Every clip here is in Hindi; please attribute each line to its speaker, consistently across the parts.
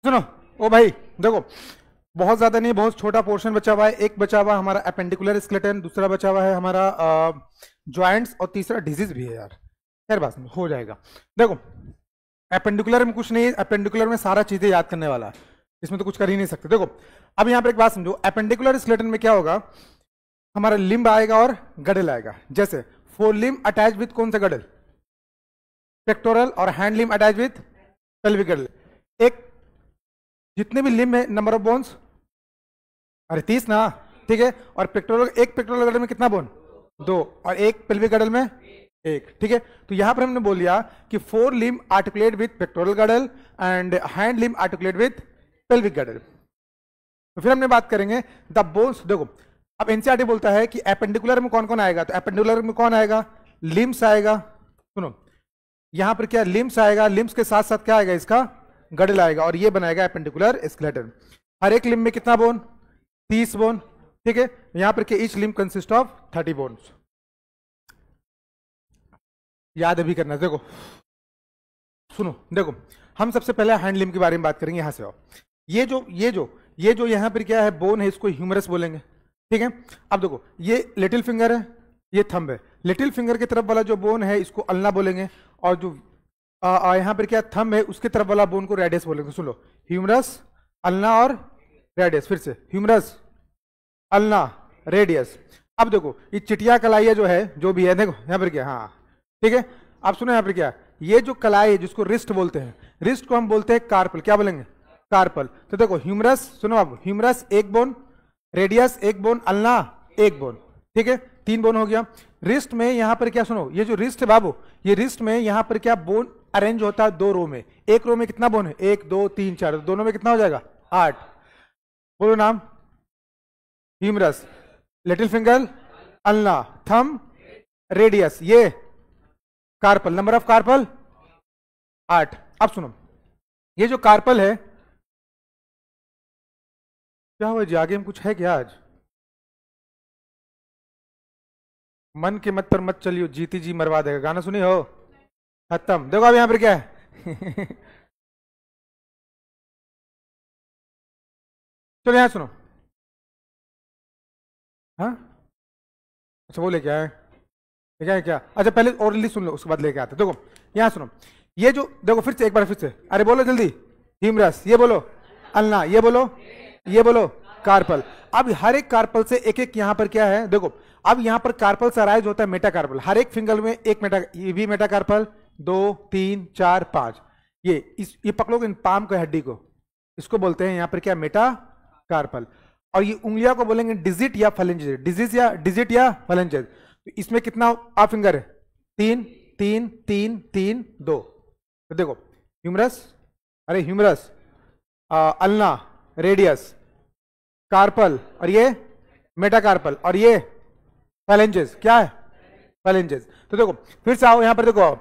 Speaker 1: सुनो ओ भाई, देखो बहुत ज्यादा नहीं, बहुत छोटा पोर्शन बचा हुआ है। एक बचा हुआ हमारा एपेंडिकुलर स्केलेटन, दूसरा बचा हुआ है हमारा जॉइंट्स, और तीसरा डिजीज भी है यार। खैर बात नहीं, हो जाएगा। देखो एपेंडिकुलर में कुछ नहीं है, एपेंडिकुलर में सारा चीजें याद करने वाला है, इसमें तो कुछ कर ही नहीं सकते। देखो अब यहाँ पर एक बात समझो, एपेंडिकुलर स्केलेटन में क्या होगा, हमारा लिम्ब आएगा और गडल आएगा। जैसे फोर लिम्ब अटैच विथ कौन सा गडल, पेक्टोरल, और hind limb attach with pelvic girdle. एक जितने भी लिम्ब है, नंबर ऑफ बोन्स, अरे 30 ना, ठीक है। और पेक्टोरल, एक पेक्टोरल गडल में कितना बोन, 2, और एक पेल्विक गडल में 1, ठीक है। तो यहां पर हमने बोल लिया कि fore limb articulate with pectoral girdle and hind limb articulate with pelvic girdle. तो फिर हमने बात करेंगे द बोन्स। देखो अब एनसीईआरटी बोलता है कि एपेंडिकुलर में कौन कौन आएगा, तो एपेंडिकुलर में कौन आएगा, लिम्स आएगा। सुनो यहां पर क्या, लिम्स आएगा, लिम्स के साथ साथ क्या आएगा, इसका गडल आएगा, और ये बनाएगा एपेंडिकुलर स्केलेटन। हर एक लिम्ब में कितना बोन, 30 बोन, ठीक है। यहां पर each limb consist of 30 bones. याद अभी करना। देखो सुनो, देखो हम सबसे पहले हैंड लिम्ब के बारे में बात करेंगे। यहां से आओ, ये जो यहां पर क्या है, बोन है, इसको ह्यूमरस बोलेंगे, ठीक है। अब देखो ये लिटिल फिंगर है, ये थंब है। लिटिल फिंगर की तरफ वाला जो बोन है इसको अल्ना बोलेंगे, और जो यहां पर क्या थंब है उसके तरफ वाला बोन को रेडियस बोलेंगे। सुन लो, ह्यूमरस, अल्ना और रेडियस। फिर से ह्यूमरस, अल्ना, रेडियस। अब देखो ये चिटिया कलाइया जो है, जो भी है, देखो यहां पर क्या, हाँ ठीक है। अब सुनो यहां पर क्या, ये जो कलाई है जिसको रिस्ट बोलते हैं, रिस्ट को हम बोलते हैं कार्पल। क्या बोलेंगे, कार्पल। तो देखो ह्यूमरस, सुनो अब, ह्यूमरस एक बोन, रेडियस एक बोन, अल्ना एक बोन, ठीक है, 3 बोन हो गया। रिस्ट में यहां पर क्या, सुनो ये जो रिस्ट है बाबू, ये रिस्ट में यहां पर क्या बोन अरेंज होता है 2 रो में। एक रो में कितना बोन है, 1 2 3 4, दोनों में कितना हो जाएगा, 8। बोलो नाम, humerus, little finger, ulna, thumb, radius, ये कार्पल। Number of carpal 8। अब सुनो ये जो कार्पल है, क्या हुआ जी, आगे में कुछ है क्या आज, मन के मत पर मत चलियो, जीती जी मरवा देगा, गाना सुनी हो, खत्म। देखो अब यहां पर क्या है चलो यहां सुनो, हाँ अच्छा वो लेके आए, क्या है क्या, अच्छा पहले ओरली सुन लो उसके बाद लेके आते। देखो यहां सुनो, ये जो देखो फिर से एक बार फिर से, अरे बोलो जल्दी, ह्यूमरस, ये बोलो, अल्ना, ये बोलो, ये बोलो, कार्पल। अब हर एक कार्पल से एक एक यहां पर क्या है, देखो अब यहां पर कार्पल से अराइज होता है मेटाकार्पल। हर एक फिंगर में एक मेटा, ये भी मेटाकार्पल, 2 3 4 5। ये पकड़ोगे इन पाम की हड्डी को, इसको बोलते हैं यहां पर क्या, मेटाकार्पल। और ये उंगलियों को बोलेंगे डिजिट या फलेंजेस, डिजिट या फलेंजेस। तो इसमें कितना आप फिंगर है, 3 3 3 3 2। तो देखो ह्यूमरस, अरे ह्यूमरस, अल्ना, रेडियस, कार्पल, और ये मेटाकार्पल, और ये फैलेंजेस, क्या है, फैलेंजेस। तो देखो फिर से आओ यहां पर, देखो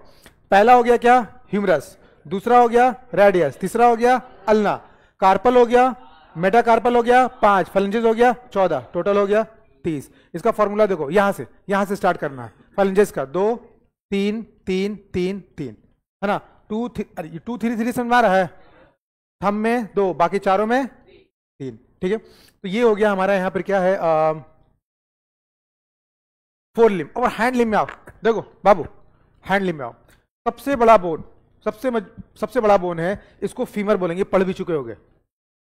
Speaker 1: पहला हो गया क्या, ह्यूमरस, दूसरा हो गया रेडियस, तीसरा हो गया अल्ना, कार्पल हो गया, मेटाकार्पल हो गया 5, फैलेंजेस हो गया 14, टोटल हो गया 30। इसका फॉर्मूला देखो, यहां से स्टार्ट करना है फैलेंजेस का, 2 3 3 3 3, है ना, 2 3 3 समझ में आ रहा है, थंब में 2, बाकी चारों में 3, ठीक है। तो ये हो गया हमारा, यहां पर क्या है, 4 लिम्ब। और हैंड लिम्ब में आओ, देखो बाबू हैंड लिम्ब में आओ, सबसे बड़ा बोन, सबसे बड़ा बोन है, इसको फीमर बोलेंगे, पढ़ भी चुके होंगे।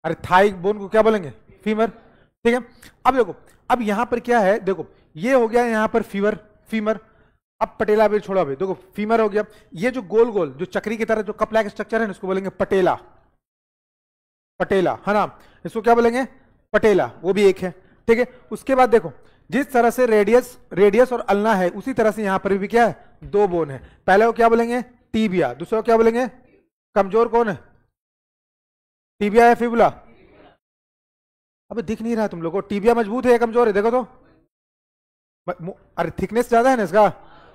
Speaker 1: अरे थाई बोन को क्या बोलेंगे, फीमर, ठीक है। अब देखो अब यहां पर क्या है, देखो ये हो गया यहां पर फीमर। अब पटेला भी छोड़ो, अभी देखो फीमर हो गया। ये जो गोल गोल जो चक्री की तरह जो कप लाइक स्ट्रक्चर है, इसको बोलेंगे पटेला, है ना, इसको क्या बोलेंगे, पटेला, वो भी एक है, ठीक है। उसके बाद देखो जिस तरह से रेडियस और अल्ना है, उसी तरह से यहां पर भी क्या है, 2 बोन है। पहले को क्या बोलेंगे, टीबिया, दूसरा को क्या बोलेंगे, कमजोर कौन है, टीबिया या फिबुला। अबे दिख नहीं रहा तुम लोगों को, टीबिया मजबूत है या कमजोर है, देखो तो, अरे थिकनेस ज्यादा है ना इसका,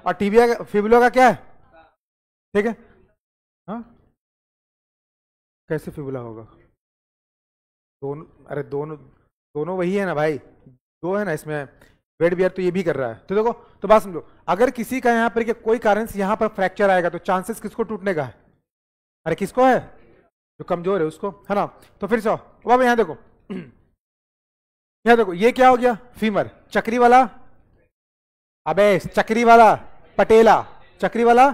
Speaker 1: और टीबिया फिबुला का क्या है, ठीक है, हाँ कैसे फिबुला होगा, दोनों, अरे दोनों वही है ना भाई, 2 है ना इसमें, वेट बियर तो ये भी कर रहा है। तो देखो, तो बात समझो, अगर किसी का यहाँ पर कोई कारण से यहाँ पर फ्रैक्चर आएगा, तो चांसेस किसको टूटने का है, अरे किसको है, जो कमजोर है उसको, है ना। तो फिर से अब यहां देखो, यहां देखो ये क्या हो गया, फीमर, चक्री वाला, अबे चक्री वाला पटेला, चक्री वाला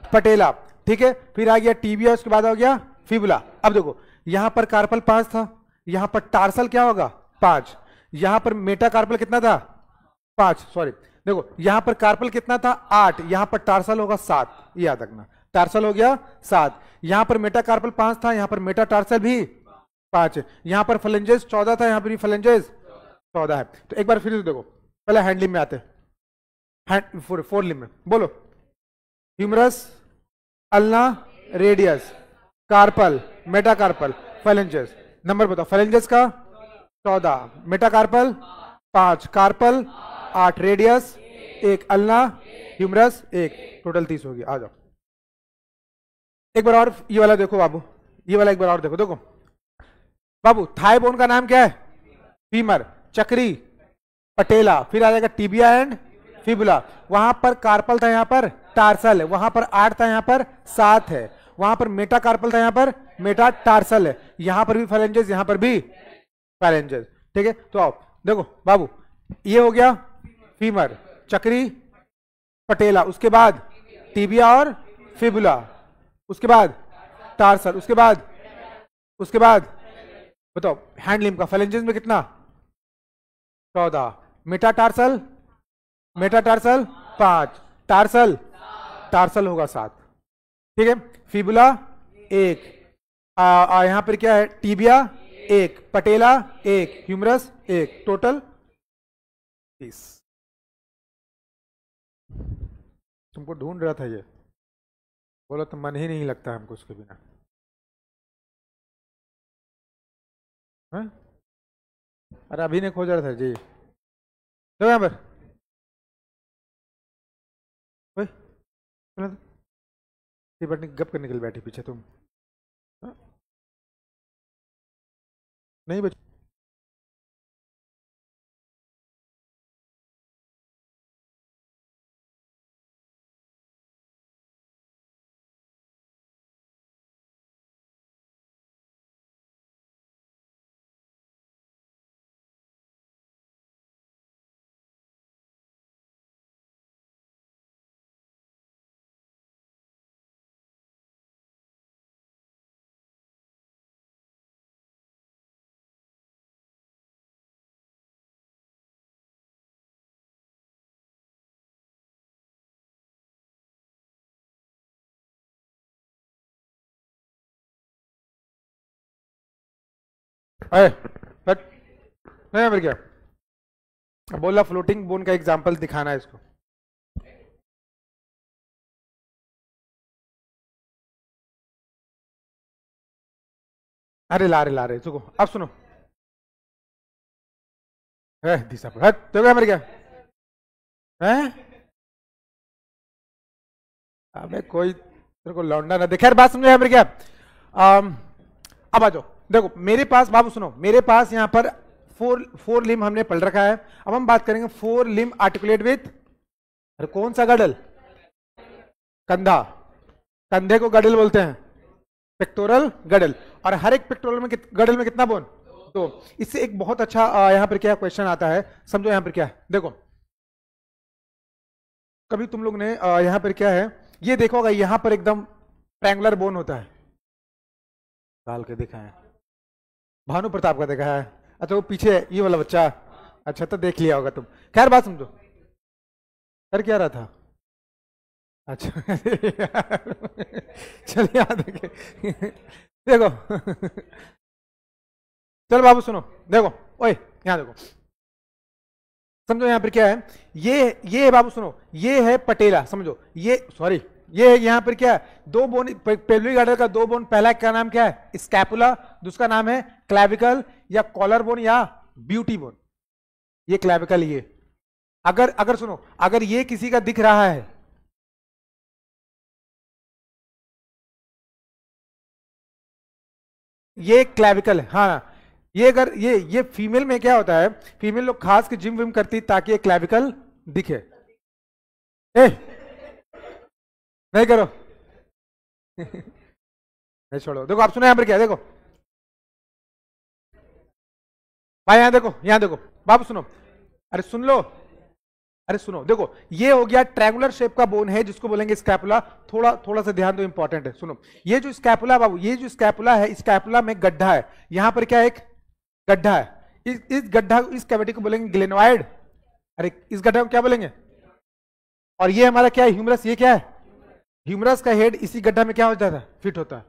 Speaker 1: पटेला, ठीक है। फिर आ गया टीबिया, उसके बाद हो गया फिबुला। अब देखो यहां पर कार्पल 5 था, यहां पर टार्सल क्या होगा 5, यहां पर मेटा कार्पल कितना था 5, सॉरी देखो यहां पर कार्पल कितना था 8, यहां पर टार्सल होगा 7, ये याद रखना, टार्सल हो गया 7, यहां पर मेटा कार्पल 5 था, यहां पर मेटा टार्सल भी 5 है, यहां पर फ्लेंजेस 14 था, यहां पर भी फ्लेंजेस 14 है। तो एक बार फिर से देखो, पहले हैंड लिम्ब में आते हैं, फोर लिम्ब में बोलो, humerus, ulna, radius, carpal, metacarpal, phalanges. Number बताओ, फेलेंजेस का 14, metacarpal 5, carpal 8, radius 1, ulna, humerus 1, total 30 होगी। आ जाओ एक बार और ये वाला देखो बाबू, ये वाला एक बार और देखो, देखो बाबू, थाई बोन का नाम क्या है, फीमर, चक्री, पटेला, फिर आ जाएगा टीबिया एंड फिबुला। वहां पर कार्पल था, यहां पर टार्सल है, वहां पर 8 था, यहां पर 7 है, वहां पर मेटा कार्पल था, यहां पर मेटा टार्सल है, यहां पर भी फेलेंजेस, यहां पर भी फेलेंजेस, ठीक है। तो आओ देखो बाबू, ये हो गया फीमर, चक्री, पटेला, उसके बाद टीबिया और फिबुला, उसके बाद टार्सल, उसके बाद बताओ हैंड लिम्ब का फेलेंजेस में कितना 14, मेटाटार्सल 5, टार्सल होगा 7, ठीक है। फिबुला 1, यहां पर क्या है, टीबिया 1, पटेला 1, ह्यूमरस 1, टोटल 30। तुमको ढूंढ रहा था ये, बोला तो मन ही नहीं लगता हमको उसके बिना, है? अरे अभी ने खोजा था जी, तो यहां पर बटनी गप करने के लिए बैठी पीछे तुम, हा? नहीं बच, अरे बट नहीं यहाँ पर क्या, अब बोला फ्लोटिंग बोन का एग्जांपल दिखाना है इसको, अरे ला रहे सुनो, अब सुनो, दिशा पर तो क्या मर गया है, अबे कोई तेरे को लौंडा ना दे, खैर बात समझो यहाँ पर क्या। अब आ जाओ, देखो मेरे पास बाबू सुनो, मेरे पास यहाँ पर फोर लिम्ब हमने पढ़ रखा है, अब हम बात करेंगे 4 लिम्ब आर्टिकुलेट विथ, अरे कौन सा गडल, कंधा, कंधे को गडल बोलते हैं, पेक्टोरल गडल, और हर एक पेक्टोरल में गडल में कितना बोन, तो इससे एक बहुत अच्छा यहाँ पर क्या क्वेश्चन आता है, समझो यहाँ पर क्या है, देखो कभी तुम लोग ने यहाँ पर क्या है, ये देखो होगा यहाँ पर एकदम ट्रायंगुलर बोन होता है, डाल के देखा है, भानु प्रताप का देखा है, अच्छा वो पीछे ये वाला बच्चा, अच्छा तो देख लिया होगा तुम, खैर बात समझो, कर क्या रहा था, अच्छा चलिए यहाँ देखे देखो चलो बाबू सुनो, देखो ओए यहाँ देखो, समझो यहाँ पर क्या है, ये बाबू सुनो, ये है पटेला, समझो ये, सॉरी ये यहाँ पर क्या है, दो बोन, पेल्विक गार्डर का 2 बोन, पहला का नाम क्या है स्कैपुला, दूसरा नाम है क्लैविकल या कॉलर बोन या ब्यूटी बोन, ये क्लैविकल, ये अगर सुनो, अगर ये किसी का दिख रहा है, ये क्लैविकल है, हाँ ये अगर ये फीमेल में क्या होता है, फीमेल लोग खास के जिम विम करती ताकि ये क्लैविकल दिखे, ए नहीं करो नहीं छोड़ो, देखो आप सुनो यहाँ पर क्या है, देखो भाई यहाँ देखो बाबू सुनो, अरे सुन लो, अरे सुनो देखो, ये हो गया ट्रायंगुलर शेप का बोन है जिसको बोलेंगे स्कैपुला। थोड़ा थोड़ा सा ध्यान दो, इंपॉर्टेंट है, सुनो। ये जो स्कैपुला बाबू, ये जो स्कैपुला है, स्कैपुला में गड्ढा है, यहां पर क्या है, एक गड्ढा है। इस गड्ढा, इस कैविटी को बोलेंगे ग्लेनोइड। अरे इस गड्ढा को क्या बोलेंगे? और ये हमारा क्या है, ह्यूमरस। ये क्या है, ह्यूमरस का हेड इसी गड्ढा में क्या हो जाता है, फिट होता है,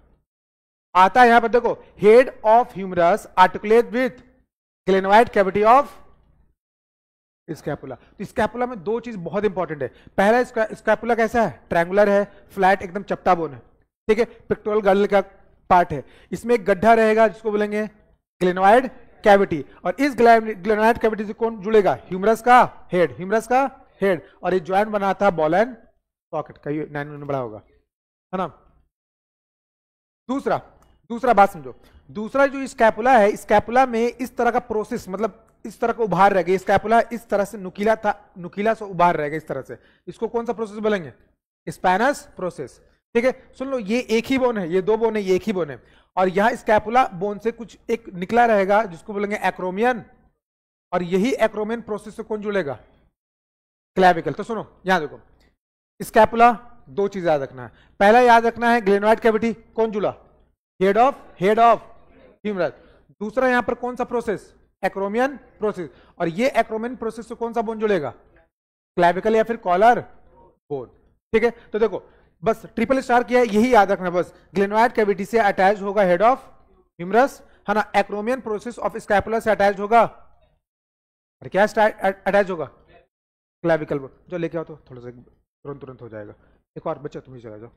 Speaker 1: आता है। यहां पर देखो, head of humerus articulate with glenoid cavity of scapula. तो स्कैपुला में दो चीज बहुत इंपॉर्टेंट है। पहला, स्कैपुला कैसा है, ट्रायंगुलर है, फ्लैट, एकदम चपटा बोन है, ठीक है, पेक्टोरल गर्ल का पार्ट है। इसमें एक गड्ढा रहेगा जिसको बोलेंगे ग्लेनोइड कैविटी, और इस ग्लेनोइड कैविटी से कौन जुड़ेगा, ह्यूमरस का हेड, ह्यूमरस का हेड, और ये ज्वाइंट बनाता है बॉल एंड सॉकेट का। ये 9 में बड़ा होगा, है ना। दूसरा बात समझो, दूसरा जो स्कैपुला है, स्कैपुला में इस तरह का प्रोसेस, मतलब इस तरह का उभार रहेगा। स्कैपुला इस तरह से नुकीला था, नुकीला से उभार रहेगा इस तरह से। इसको कौन सा प्रोसेस बोलेंगे, स्पैनस प्रोसेस, ठीक है। सुन लो, ये एक ही बोन है, ये दो बोन है, ये एक ही बोन है, और यहां स्कैपुला बोन से कुछ एक निकला रहेगा जिसको बोलेंगे एक्रोमियन, और यही एक्रोमियन प्रोसेस से कौन जुड़ेगा, क्लैविकल। तो सुनो यहां देखो, स्कैपुला दो चीज याद रखना है। पहला याद रखना है, ग्लेनोइड कैविटी कौन जुड़ा, हेड ऑफ ह्यूमरस। दूसरा यहां पर कौन सा प्रोसेस, एक्रोमियन प्रोसेस, और ये एक्रोमियन प्रोसेस से कौन सा बोन जुड़ेगा, क्लैविकल या फिर कॉलर बोन, ठीक है। तो देखो बस ट्रिपल स्टार किया है, यही याद रखना बस, ग्लेनोइड कैविटी से अटैच होगा हेड ऑफ ह्यूमरस, है ना। एक्रोमियन प्रोसेस ऑफ स्कैपुला से अटैच होगा, और क्या अटैच होगा, क्लैविकल बोन। जो लेके आओ तो थोड़ा सा तुरंत हो जाएगा। एक और बच्चा, तुम ही चला जाओ।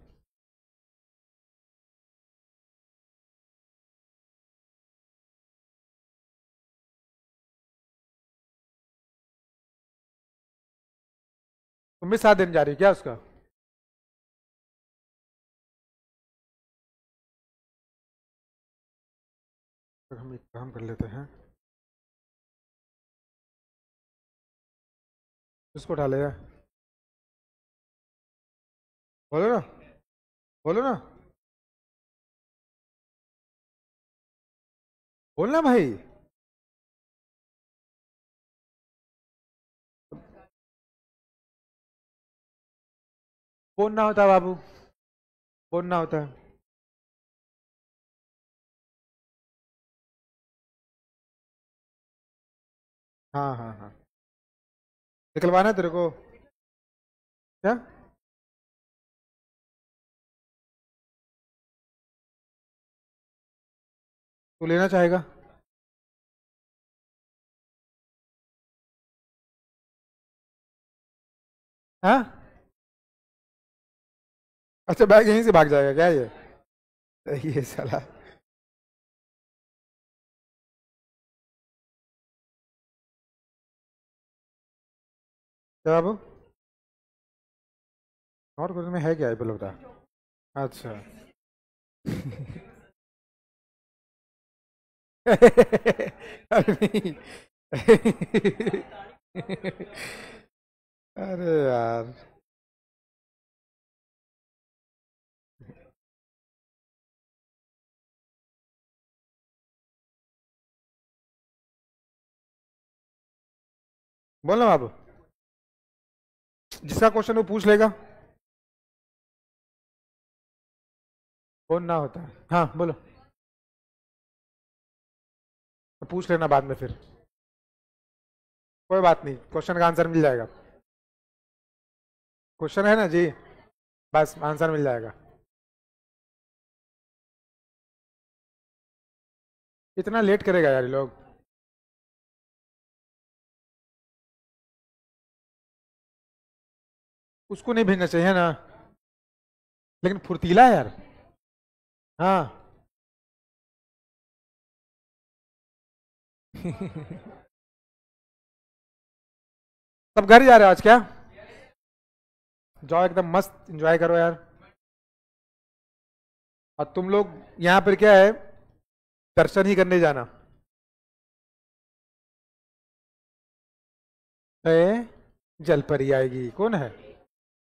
Speaker 1: तुम भी साथ देने जा रही हो क्या उसका? तो हम एक काम कर लेते हैं, इसको डालेगा, बोलो ना, बोलो ना, बोलना भाई। बोलना होता है बाबू, बोलना होता है। हाँ हाँ हाँ, निकलवाना है तेरे को क्या? तू लेना चाहेगा? हाँ, अच्छा बैग यहीं से भाग जाएगा क्या ये साला। क्या बाबू, और कुछ में है क्या ये बोलो बता। अच्छा अरे नहीं अरे यार, बोलना बाबू, जिसका क्वेश्चन वो पूछ लेगा, बोलना होता है। हाँ बोलो, तो पूछ लेना बाद में फिर, कोई बात नहीं, क्वेश्चन का आंसर मिल जाएगा। क्वेश्चन है ना जी, बस आंसर मिल जाएगा। इतना लेट करेगा यार ये लोग। उसको नहीं भेजना चाहिए ना, लेकिन फुर्तीला है यार। हाँ सब घर ही जा रहे हो आज क्या? जाओ एकदम मस्त एंजॉय करो यार। और तुम लोग यहाँ पर क्या है, दर्शन ही करने जाना। ए, जल परी आएगी, कौन है,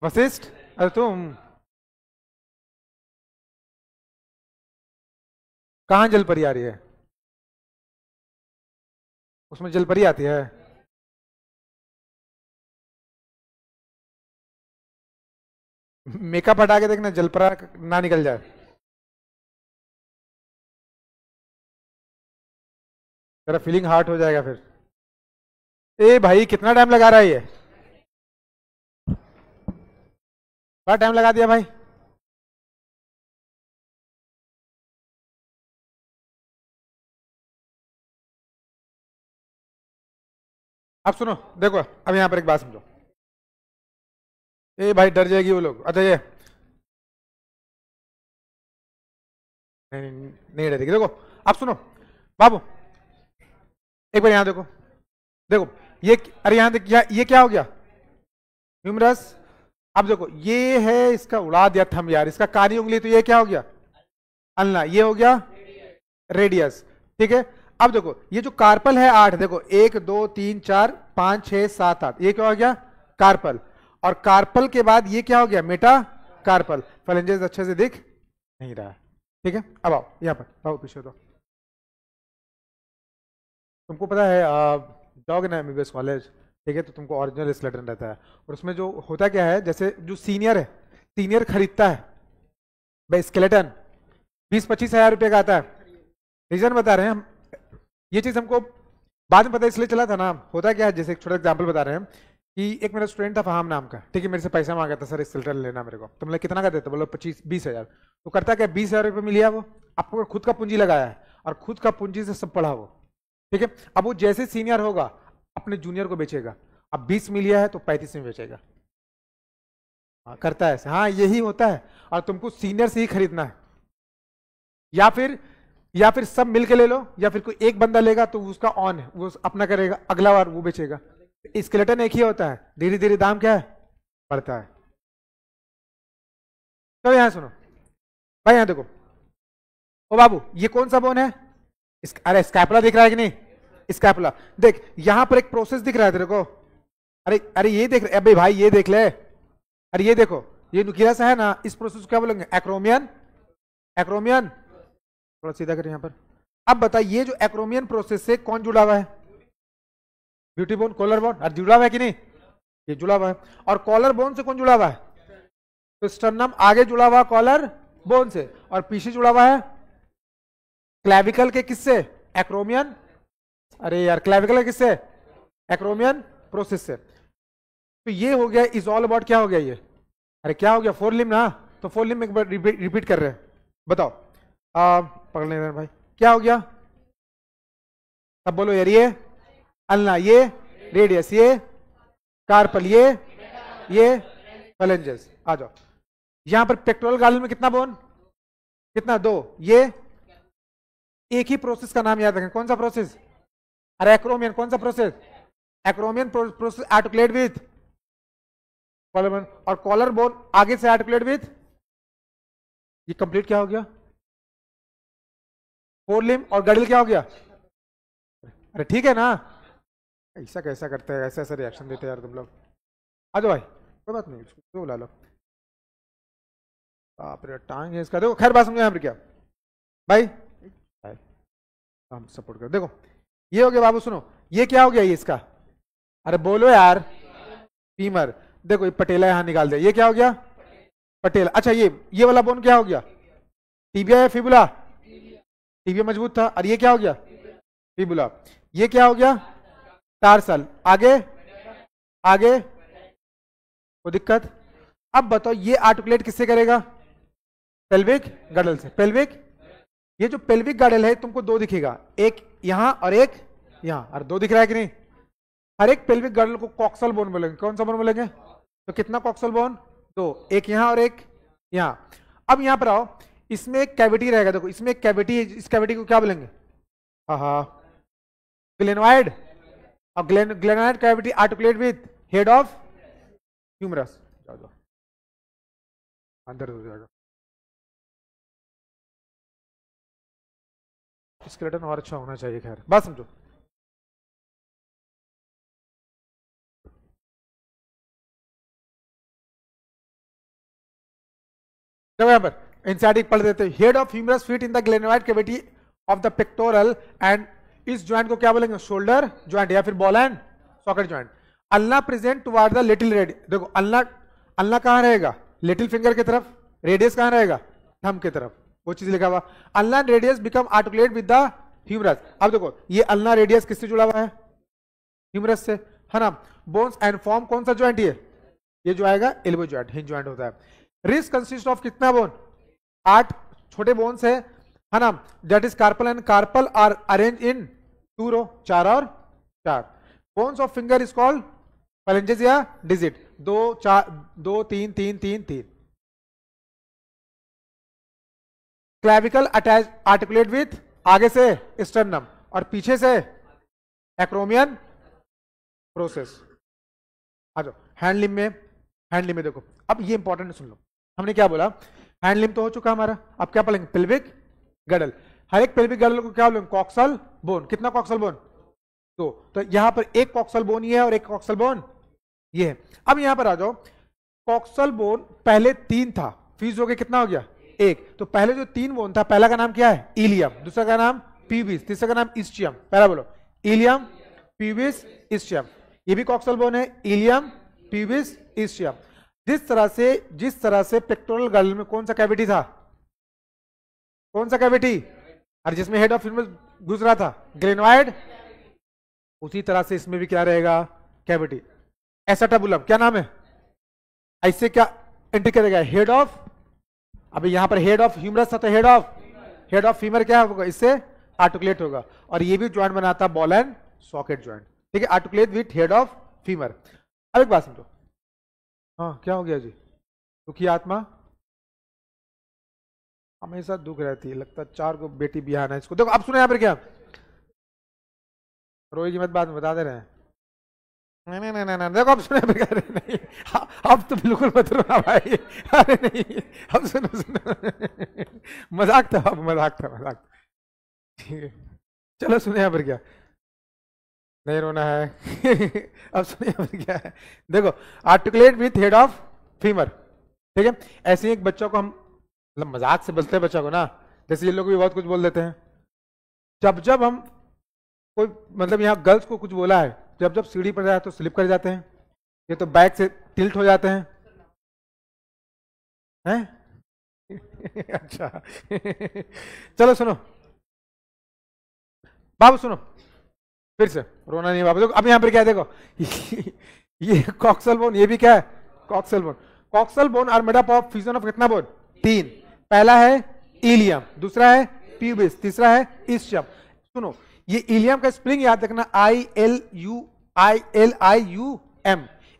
Speaker 1: वशिष्ठ? अरे तुम कहाँ जलपरी आ रही है? उसमें जलपरी आती है? मेकअप हटा के देखना जलपरा ना निकल जाए। तेरा फीलिंग हार्ट हो जाएगा फिर। ए भाई कितना टाइम लगा रहा है ये? बड़ा टाइम लगा दिया भाई। अब सुनो, देखो अब यहाँ पर एक बात समझो। ए भाई डर जाएगी वो लोग। अच्छा ये नहीं नहीं नहीं डरेगी। देखो अब सुनो बाबू, एक बार यहाँ देखो। देखो ये, अरे यहाँ देख, ये क्या हो गया? ह्यूमरस। अब देखो ये है, इसका उड़ा दिया थम यार, इसका कारी उंगली, तो ये क्या हो गया? अल्ला। ये हो गया रेडियस। ठीक है। अब देखो ये जो कार्पल है 8, देखो 1 2 3 4 5 6 7 8, ये क्या हो गया? कार्पल। और कार्पल के बाद ये क्या हो गया? Meta carpel. फ्लेंजेस अच्छे से दिख नहीं रहा है। ठीक है। अब आओ यहाँ पर, आओ पीछे दो। तुमको पता है जाओगे ना एमबीबीएस कॉलेज, ठीक है, तो तुमको ओरिजिनल स्केलेटन रहता है। और उसमें जो होता क्या है, जैसे जो सीनियर है, सीनियर खरीदता है भाई स्केलेटन, 20-25 हजार रुपये का आता है। रीजन बता रहे हैं हम, ये चीज हमको बाद में पता इसलिए चला था ना। होता क्या है, जैसे एक छोटा एग्जाम्पल बता रहे हैं कि एक मेरा स्टूडेंट था फहाम नाम का, ठीक है, मेरे से पैसा मांगा था, सर स्केलेटन लेना मेरे को। तो मतलब कितना का देते? बोलो 25-20 हजार। तो करता क्या, 20 हजार रुपये में लिया वो, आपको खुद का पूंजी लगाया है और खुद का पूंजी से सब पढ़ा वो। ठीक है। अब वो जैसे सीनियर होगा अपने जूनियर को बेचेगा। अब 20 में लिया है तो 35 में बेचेगा। हाँ, करता है ऐसे। हाँ यही होता है। और तुमको सीनियर से ही खरीदना है, या फिर सब मिलके ले लो, या फिर कोई एक बंदा लेगा तो उसका ऑन है, वो अपना करेगा, अगला बार वो बेचेगा। स्केलेटन एक ही होता है, धीरे धीरे दाम क्या है? बढ़ता है। तो यहां सुनो भाई, यहां देखो। ओ बाबू ये कौन सा बोन है? अरे स्कैपुला दिख रहा है कि नहीं? स्कैपुला। देख यहां पर एक प्रोसेस दिख रहा है तेरे को। अरे अरे ये देख, अबे भाई ये देख ले। अरे ये देखो, ये नुकीला सा है ना, इस प्रोसेस को क्या बोलेंगे? एक्रोमियन। एक्रोमियन। थोड़ा सीधा कर यहां पर। अब बता, ये जो एक्रोमियन प्रोसेस से कौन जुड़ा हुआ है? Beauty bone, collar bone. और जुड़ा हुआ है कि नहीं? ये जुड़ा हुआ है। और कॉलर बोन से कौन जुड़ा हुआ है? तो स्टर्नम आगे जुड़ा हुआ कॉलर बोन से, और पीछे जुड़ा हुआ है क्लैविकल के किससे? एक्रोमियन। अरे यार क्लैविकल के किससे? एक्रोमियन प्रोसेस से। तो ये हो गया इज ऑल अबाउट, क्या हो गया ये? अरे क्या हो गया? फोर लिम ना। तो फोर लिम एक बार रिपीट कर रहे हैं, बताओ। पकड़ लेना भाई, क्या हो गया? अब बोलो यार। ये अल्ना, ये रेडियस, ये कार्पल, ये फ्लेंजेस। आ जाओ यहां पर। पेक्टोरल गार्डल में कितना बोन? कितना? 2। ये एक ही प्रोसेस का नाम याद रखें, कौन सा प्रोसेस? अरे एक्रोमियन। कौन सा process? Acromion process articulate with collar bone, और कॉलर बोन आगे से आर्टिकुलेट विथ, ये कंप्लीट क्या हो गया? Fore limb. और गडल क्या हो गया? अरे ठीक है ना? ऐसा कैसा करते हैं, ऐसा ऐसा रिएक्शन देते हैं यार तुम लोग। आ जाओ भाई, कोई बात नहीं, इसको बुला लो। बाप रे टांग है इसका। देखो खैर बात समझो यहाँ पर क्या भाई, हम सपोर्ट कर। देखो ये हो गया बाबू, सुनो ये क्या हो गया? ये इसका, अरे बोलो यार, फीमर। देखो ये पटेला यहां निकाल दे, ये क्या हो गया? पटेला। अच्छा ये वाला बोन क्या हो गया? टीबिया या फिबुला? टीबिया मजबूत था। और ये क्या हो गया? फिबुला। ये क्या हो गया? टार्सल। आगे आगे कोई दिक्कत? अब बताओ ये आर्टिकुलेट किससे करेगा? पेल्विक गार्डल से। पेल्विक, ये जो पेल्विक गार्डल है तुमको 2 दिखेगा, एक यहां और एक यहां। और 2 दिख रहा है कि नहीं? हर एक पेल्विक गार्डल को कॉक्सल बोन बोलेंगे। कौन सा बोन बोलेंगे? तो कितना कॉक्सल बोन? 2, एक यहां और एक यहां। अब यहां पर आओ, इसमें एक कैविटी रहेगा। देखो इसमें एक कैविटी है, इस कैविटी को क्या बोलेंगे? हाँ ग्लेनोइड। और glenoid cavity articulate with head of humerus. जाओ अंदर हो जाएगा। स्केलेटन और अच्छा होना चाहिए। खैर बात समझो। देखो यहां पर एनसीईआरटी पढ़ देते हैं, head of humerus fit in the glenoid cavity of the pectoral and इस ज्वाइंट को क्या बोलेंगे? शोल्डर ज्वाइंट या फिर ball and socket joint. Ulna present toward the little radius, देखो अल्ना कहां रहेगा? लिटिल फिंगर की तरफ। रेडियस कहां रहेगा? थंब की तरफ। वो चीज लिखा हुआ ulna radius become articulate with the humerus. अब देखो ये अल्ना रेडियस किससे जुड़ा हुआ है? ह्यूमरस से, है ना। बोन्स एंड फॉर्म कौन सा ज्वाइंट? ये जो आएगा एल्बो ज्वाइंट, हिंज ज्वाइंट होता है। रिस्ट कंसिस्ट ऑफ कितना बोन? 8 छोटे बोन्स है ना। That is carpal and carpal are arrange in 2 row, 4 और 4। Bones of finger is called phalanges या digit. 2 4 2 3 3 3 3। Clavicle attach articulate with, आगे से स्टर्नम और पीछे से एक्रोमियन प्रोसेस। आ जाओ हैंडलिम में देखो, अब ये इंपॉर्टेंट सुन लो। हमने क्या बोला? हैंडलिम तो हो चुका हमारा, अब क्या पढ़ेंगे? पेल्विक गडल। हर एक पेल्विक गडल को क्या बोलेंगे? Coxal bone. कितना कॉक्सल बोन? 2। तो यहां पर एक कॉक्सल बोन ये है और एक कॉक्सल बोन ये है। अब यहां पर आ जाओ, कॉक्सल बोन पहले 3 था, फ्यूज हो गया, कितना हो गया? 1। तो पहले जो 3 बोन था, पहला का नाम क्या है? इलियम, दूसरा का नाम पीविस, तीसरा का नाम इस्चियम। पहला बोलो, इलियम, पीविस, इस्चियम। ये भी कॉक्सल बोन है, इलियम, पीविस, इस्चियम। जिस तरह से पेक्टोरल गडल में कौन सा कैविटी था? कौन सा कैविटी? और जिसमें हेड ऑफ ह्यूमरस घुस रहा था, ग्लेनोइड। उसी तरह से इसमें भी क्या रहेगा? कैविटी। एसेटाबुलम, क्या नाम है? ऐसे क्या एंट्री करेगा? हेड ऑफ, अभी यहां पर हेड ऑफ ह्यूमरस था तो हेड ऑफ फीमर क्या होगा? इससे आर्टिकुलेट होगा। और ये भी ज्वाइंट बनाता है बॉल एंड सॉकेट ज्वाइंट, ठीक है, articulate with head of femur. अब एक बात समझो, हाँ क्या हो गया जी? दुखी आत्मा हमेशा दुख रहती है, लगता है 4 को बेटी बिहाना है इसको। देखो अब सुनो यहाँ पर क्या, रोई की मत बात बता दे रहे हैं। नहीं, देखो अब सुनो क्या रहे, नहीं अब तो बिल्कुल मत रोना भाई। अरे नहीं, अब सुनो मजाक था, अब मजाक था। ठीक है, चलो सुनो यहाँ पर क्या, नहीं रोना है। अब सुनो यहाँ पर क्या है, देखो articulate with head of femur, ठीक है। ऐसे ही एक बच्चों को हम मतलब मजाक से बोलते हैं बच्चों को ना, जैसे ये लोग भी बहुत कुछ बोल देते हैं। जब हम कोई मतलब यहाँ गर्ल्स को कुछ बोला है, जब सीढ़ी पर जाए तो स्लिप कर जाते हैं, ये तो बैक से टिल्ट हो जाते हैं, हैं? अच्छा चलो सुनो बाबू, सुनो फिर से, रोना नहीं बाबू। देखो अब यहाँ पर क्या है, देखो ये कॉक्सल बोन, ये भी क्या है? Coxal bone. Coxal bone are made up of fusion of कितना बोन? 3। पहला है इलियम, दूसरा है प्यूबिस, तीसरा है इस्चियम। सुनो ये इलियम का स्पेलिंग याद रखना, ILIUM।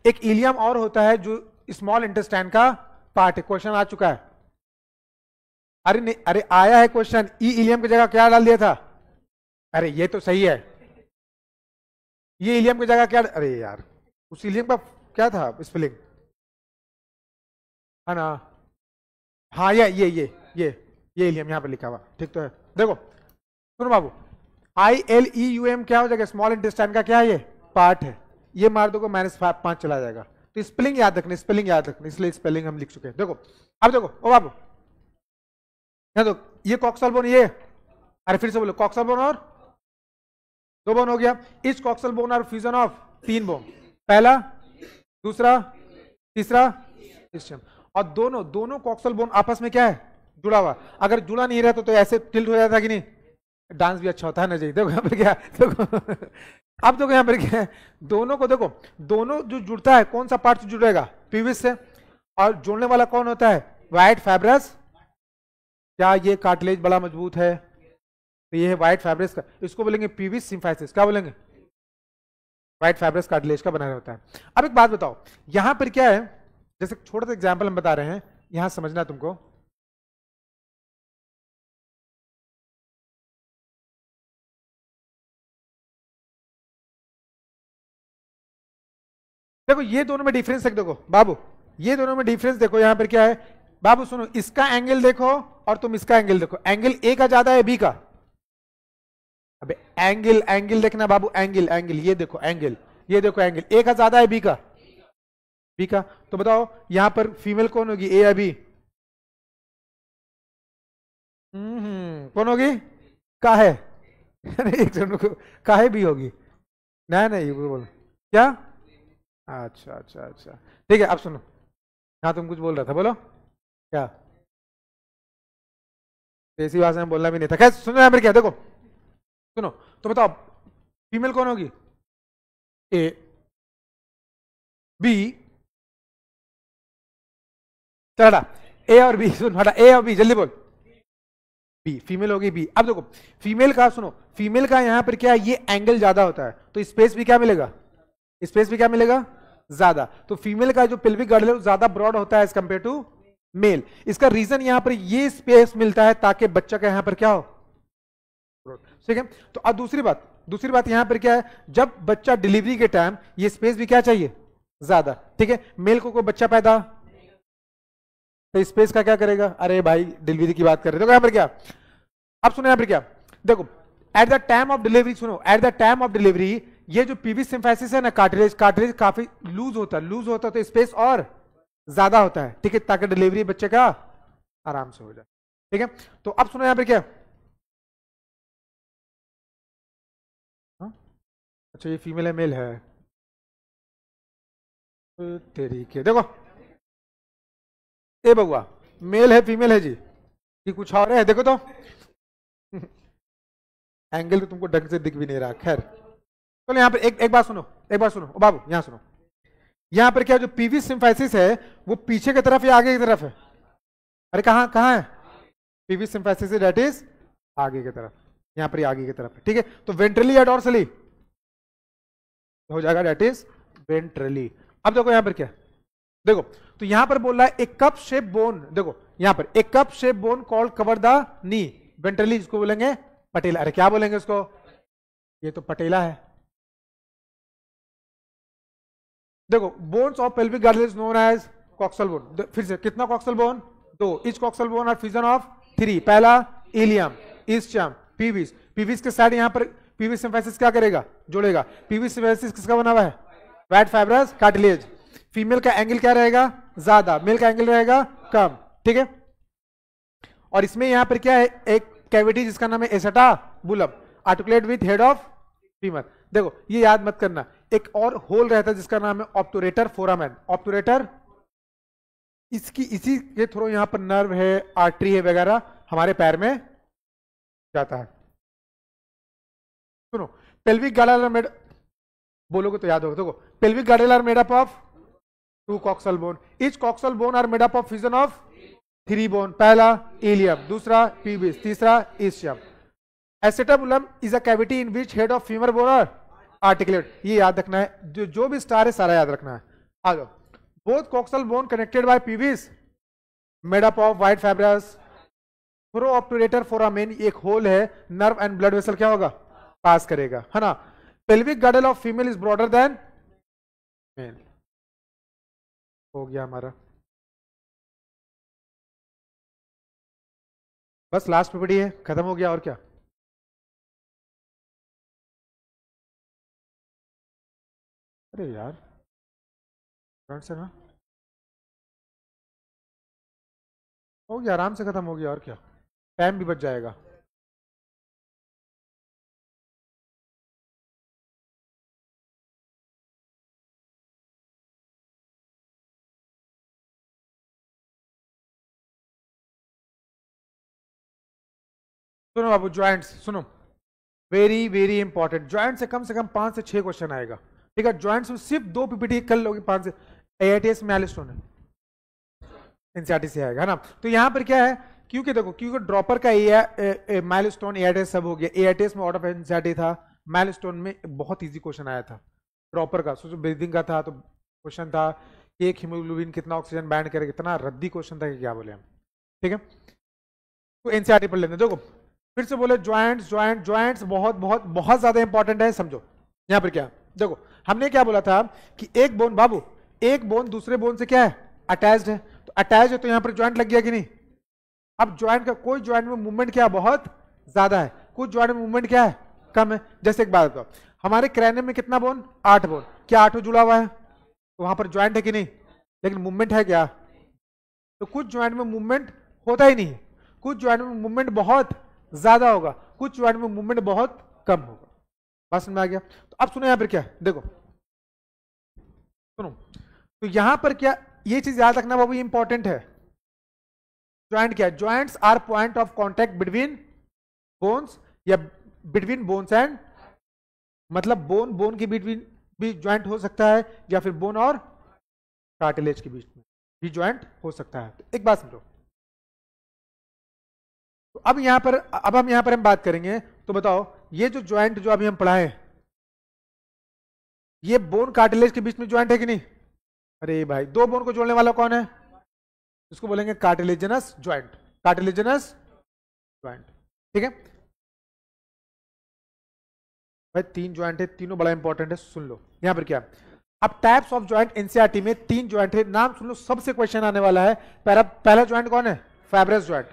Speaker 1: एक इलियम और होता है जो स्मॉल इंटेस्टाइन का पार्ट है। क्वेश्चन आ चुका है, अरे नहीं, अरे आया है क्वेश्चन, ई इलियम की जगह क्या डाल दिया था? अरे ये तो सही है, ये इलियम की जगह क्या, अरे यार उस इलियम का क्या था स्पेलिंग, है ना? हाँ ये इलियम यहाँ पर लिखा हुआ, ठीक तो है। देखो सुनो बाबू, ILEUM क्या हो जाएगा? स्मॉल इंटेस्टाइन का क्या है? ये पार्ट है। ये मार दो को -5 चला जाएगा। तो स्पेलिंग याद रखना, स्पेलिंग याद रखना, इसलिए स्पेलिंग हम लिख चुके हैं। देखो अब देखो ओ बाबू, यहाँ देखो ये कॉक्सल बोन, ये, अरे फिर से बोलो, कॉक्सल बोन और 2 बोन हो गया। इस कॉक्सल बोन और फ्यूजन ऑफ 3 बोन, पहला, दूसरा, तीसरा, इस्चियम। और दोनों कॉक्सल बोन आपस में क्या है? जुड़ा हुआ। अगर जुड़ा नहीं रहता तो ऐसे टिल्ट हो जाता कि नहीं? डांस भी अच्छा होता है ना जी। देखो यहाँ पर क्या, देखो अब देखो यहाँ पर क्या है, दोनों को देखो, दोनों जो जुड़ता है, कौन सा पार्ट जुड़ेगा? प्यूबिस से। और जोड़ने वाला कौन होता है? White fibrous. क्या ये कार्टिलेज बड़ा मजबूत है? तो ये है व्हाइट फाइब्रस का, इसको बोलेंगे प्यूबिस सिम्फाइसिस। क्या बोलेंगे? व्हाइट फाइब्रस कार्टिलेज का बना होता है। अब एक बात बताओ, यहां पर क्या है, जैसे छोटा सा एग्जाम्पल हम बता रहे हैं, यहां समझना तुमको। देखो ये दोनों में डिफरेंस है, देखो बाबू ये दोनों में डिफरेंस देखो, यहां पर क्या है बाबू, सुनो, इसका एंगल देखो और तुम इसका एंगल देखो, एंगल ए का ज्यादा है बी का? अबे एंगल देखना बाबू, एंगल ये देखो, एंगल ये देखो, एंगल ए का ज्यादा है बी का? बी का। तो बताओ यहां पर फीमेल कौन होगी, ए या बी? कौन होगी? काहे एक जन को काहे भी होगी, नहीं नहीं बोलो क्या, अच्छा अच्छा अच्छा ठीक है। अब सुनो, हाँ तुम कुछ बोल रहा था, बोलो क्या, देसी भाषा में बोलना भी नहीं था, खैर सुनो यहाँ पर क्या, देखो सुनो, तो बताओ फीमेल कौन होगी, ए बी, चल हटा, ए और बी, सुन हटा, ए और बी जल्दी बोल, बी फीमेल होगी बी। अब देखो फीमेल का सुनो, फीमेल का यहां पर क्या है, ये एंगल ज्यादा होता है तो स्पेस भी क्या मिलेगा, स्पेस भी क्या मिलेगा ज्यादा, तो फीमेल का जो पेल्विक गर्डल है वो ज्यादा ब्रॉड होता है एज कंपेयर टू मेल। इसका रीजन यहां पर ये स्पेस मिलता है ताकि बच्चा का यहां पर क्या हो, ठीक है। तो अब दूसरी बात यहां पर क्या है, जब बच्चा डिलीवरी के टाइम ये स्पेस भी क्या चाहिए ज्यादा, ठीक है। मेल को कोई बच्चा पैदा तो स्पेस का क्या करेगा, अरे भाई डिलीवरी की बात कर रहे हो, देखो यहां पर क्या, अब सुनो यहां पर क्या, देखो at the time of delivery, सुनो at the time of delivery ये जो पीवी सिम्फाइसिस है ना, कार्टिलेज काफी लूज होता है तो स्पेस और ज्यादा होता है, ठीक है, ताकि डिलीवरी बच्चे का आराम से हो जाए, ठीक है। तो अब सुनो यहां पर क्या, अच्छा ये फीमेल है मेल है, तेरी के देखो ए बउआ, मेल है फीमेल है जी, ये कुछ और है, देखो तो एंगल तो तुमको ढंग से दिख भी नहीं रहा, खैर चलो यहाँ पर एक बात सुनो, ओ बाबू यहाँ सुनो, यहाँ पर क्या जो पीवी सिम्फाइसिस है वो पीछे की तरफ या आगे की तरफ है, अरे कहाँ कहाँ है, पीवी सिम्फाइसिस दैट इज आगे की तरफ, यहाँ पर आगे की तरफ है, ठीक है। तो वेंट्रली या डॉर्सली हो जाएगा, दैट इज वेंट्रली। अब देखो यहाँ पर क्या, देखो तो यहां पर बोल रहा है एक कप शेप बोन, देखो यहां पर एक cup shape bone called cover the knee ventrally, इसको बोलेंगे पटेला, अरे क्या बोलेंगे इसको, ये तो पटेला है। देखो bones of pelvic girdle is known as coxal bone, फिर से कितना कॉक्सल बोन, दो, each coxal bone are fusion of three, पहला इलियम, इस्चियम, पीविस, पीविस के साइड यहां पर पीविस सिम्फाइसिस क्या करेगा, जोड़ेगा, पीविस सिम्फाइसिस किसका बना हुआ है, वाइट फाइब्रस कार्टिलेज। फीमेल का एंगल क्या रहेगा ज्यादा, मेल का एंगल रहेगा कम, ठीक है। और इसमें यहां पर क्या है, एक कैविटी जिसका नाम है एसेटाबुलम, articulate with head of femur. देखो ये याद मत करना, एक और होल रहता है जिसका नाम है ऑब्टुरेटर फोरामेन, ऑब्टुरेटर, इसकी इसी के थ्रू यहां पर नर्व है, आर्टरी है वगैरह हमारे पैर में जाता है। सुनो पेल्विक गार्डल मेड, बोलोगे तो याद होगा, देखो pelvic girdle are made up of two coxal bone, each coxal bone are made up of fusion of three bone, पहला इलियम, दूसरा पीबिस, तीसरा ischium. Acetabulum is a cavity in which head of femur bone are articulate, ये याद रखना है, जो भी स्टार है सारा याद रखना है। आ जाओ, both coxal bone connected by pubis made up of white fibrous, through obturator foramen, एक होल है, नर्व एंड ब्लड वेसल क्या होगा पास करेगा, है ना। Pelvic girdle of female is broader than male, हो गया हमारा, बस लास्ट पीपीटी है, खत्म हो गया, और क्या, अरे यार फ्रंट से ना हो गया, आराम से खत्म हो गया, और क्या, टाइम भी बच जाएगा। सुनो बाबू ज्वाइंट्स, सुनो वेरी वेरी इंपॉर्टेंट, ज्वाइंट से कम 5 से 6 क्वेश्चन आएगा, ठीक है। ज्वाइंट्स में सिर्फ 2 पीपीटी कर लोगे, 5 से, एआईटीएस में माइलस्टोन है, एनसीईआरटी से आएगा, है ना। तो यहां पर क्या है, क्योंकि देखो क्योंकि ड्रॉपर का माइलस्टोन एआईटीएस सब हो गया, एआईटीएस में आउट ऑफ एनसीईआरटी था, माइलस्टोन में बहुत इजी क्वेश्चन आया था ड्रॉपर का, सोचो ब्रीदिंग का था तो क्वेश्चन था एक हीमोग्लोबिन कितना ऑक्सीजन बैंड करेगा, इतना रद्दी क्वेश्चन था कि क्या बोले हम, ठीक है। तो एनसीईआरटी पढ़ लेते, देखो फिर से बोले ज्वाइंट्स ज्वाइंट ज्वाइंट्स बहुत बहुत बहुत ज्यादा इंपॉर्टेंट है, समझो यहां पर क्या, देखो हमने क्या बोला था कि एक बोन बाबू, एक बोन दूसरे बोन से क्या है अटैच्ड है, तो अटैच है तो यहां पर ज्वाइंट लग गया कि नहीं। अब ज्वाइंट का कोई ज्वाइंट में मूवमेंट क्या बहुत ज्यादा है, कुछ ज्वाइंट में मूवमेंट क्या है कम है। जैसे एक बात बताओ, हमारे क्रैनियम में कितना बोन 8 बोन, क्या 8 जुड़ा हुआ है, तो वहां पर ज्वाइंट है कि नहीं, लेकिन मूवमेंट है क्या, तो कुछ ज्वाइंट में मूवमेंट होता ही नहीं, कुछ ज्वाइंट में मूवमेंट बहुत ज्यादा होगा, कुछ ज्वाइंट में मूवमेंट बहुत कम होगा। बात समझ में आ गया? तो अब सुनो यहां पर क्या है, देखो सुनो, तो यहां पर क्या, ये चीज याद रखना बाबू, इंपॉर्टेंट है। ज्वाइंट क्या है? Joints are point of contact between bones, या बिटवीन बोन्स एंड, मतलब बोन बोन के बीच भी ज्वाइंट हो सकता है, या फिर बोन और कार्टिलेज के बीच में भी ज्वाइंट हो सकता है। तो एक बात समझो, तो अब यहां पर, अब हम यहां पर हम बात करेंगे, तो बताओ ये जो ज्वाइंट जो अभी हम पढ़ाए, ये बोन कार्टिलेज के बीच में ज्वाइंट है कि नहीं? अरे भाई, दो बोन को जोड़ने वाला कौन है? इसको बोलेंगे कार्टिलेजनस ज्वाइंट, कार्टिलेजनस ज्वाइंट। ठीक है भाई, तीन ज्वाइंट है, तीनों बड़ा इंपॉर्टेंट है, सुन लो यहां पर क्या। अब टाइप्स ऑफ ज्वाइंट एनसीईआरटी में तीन ज्वाइंट है, नाम सुन लो, सबसे क्वेश्चन आने वाला है। पहला ज्वाइंट कौन है? Fibrous joint.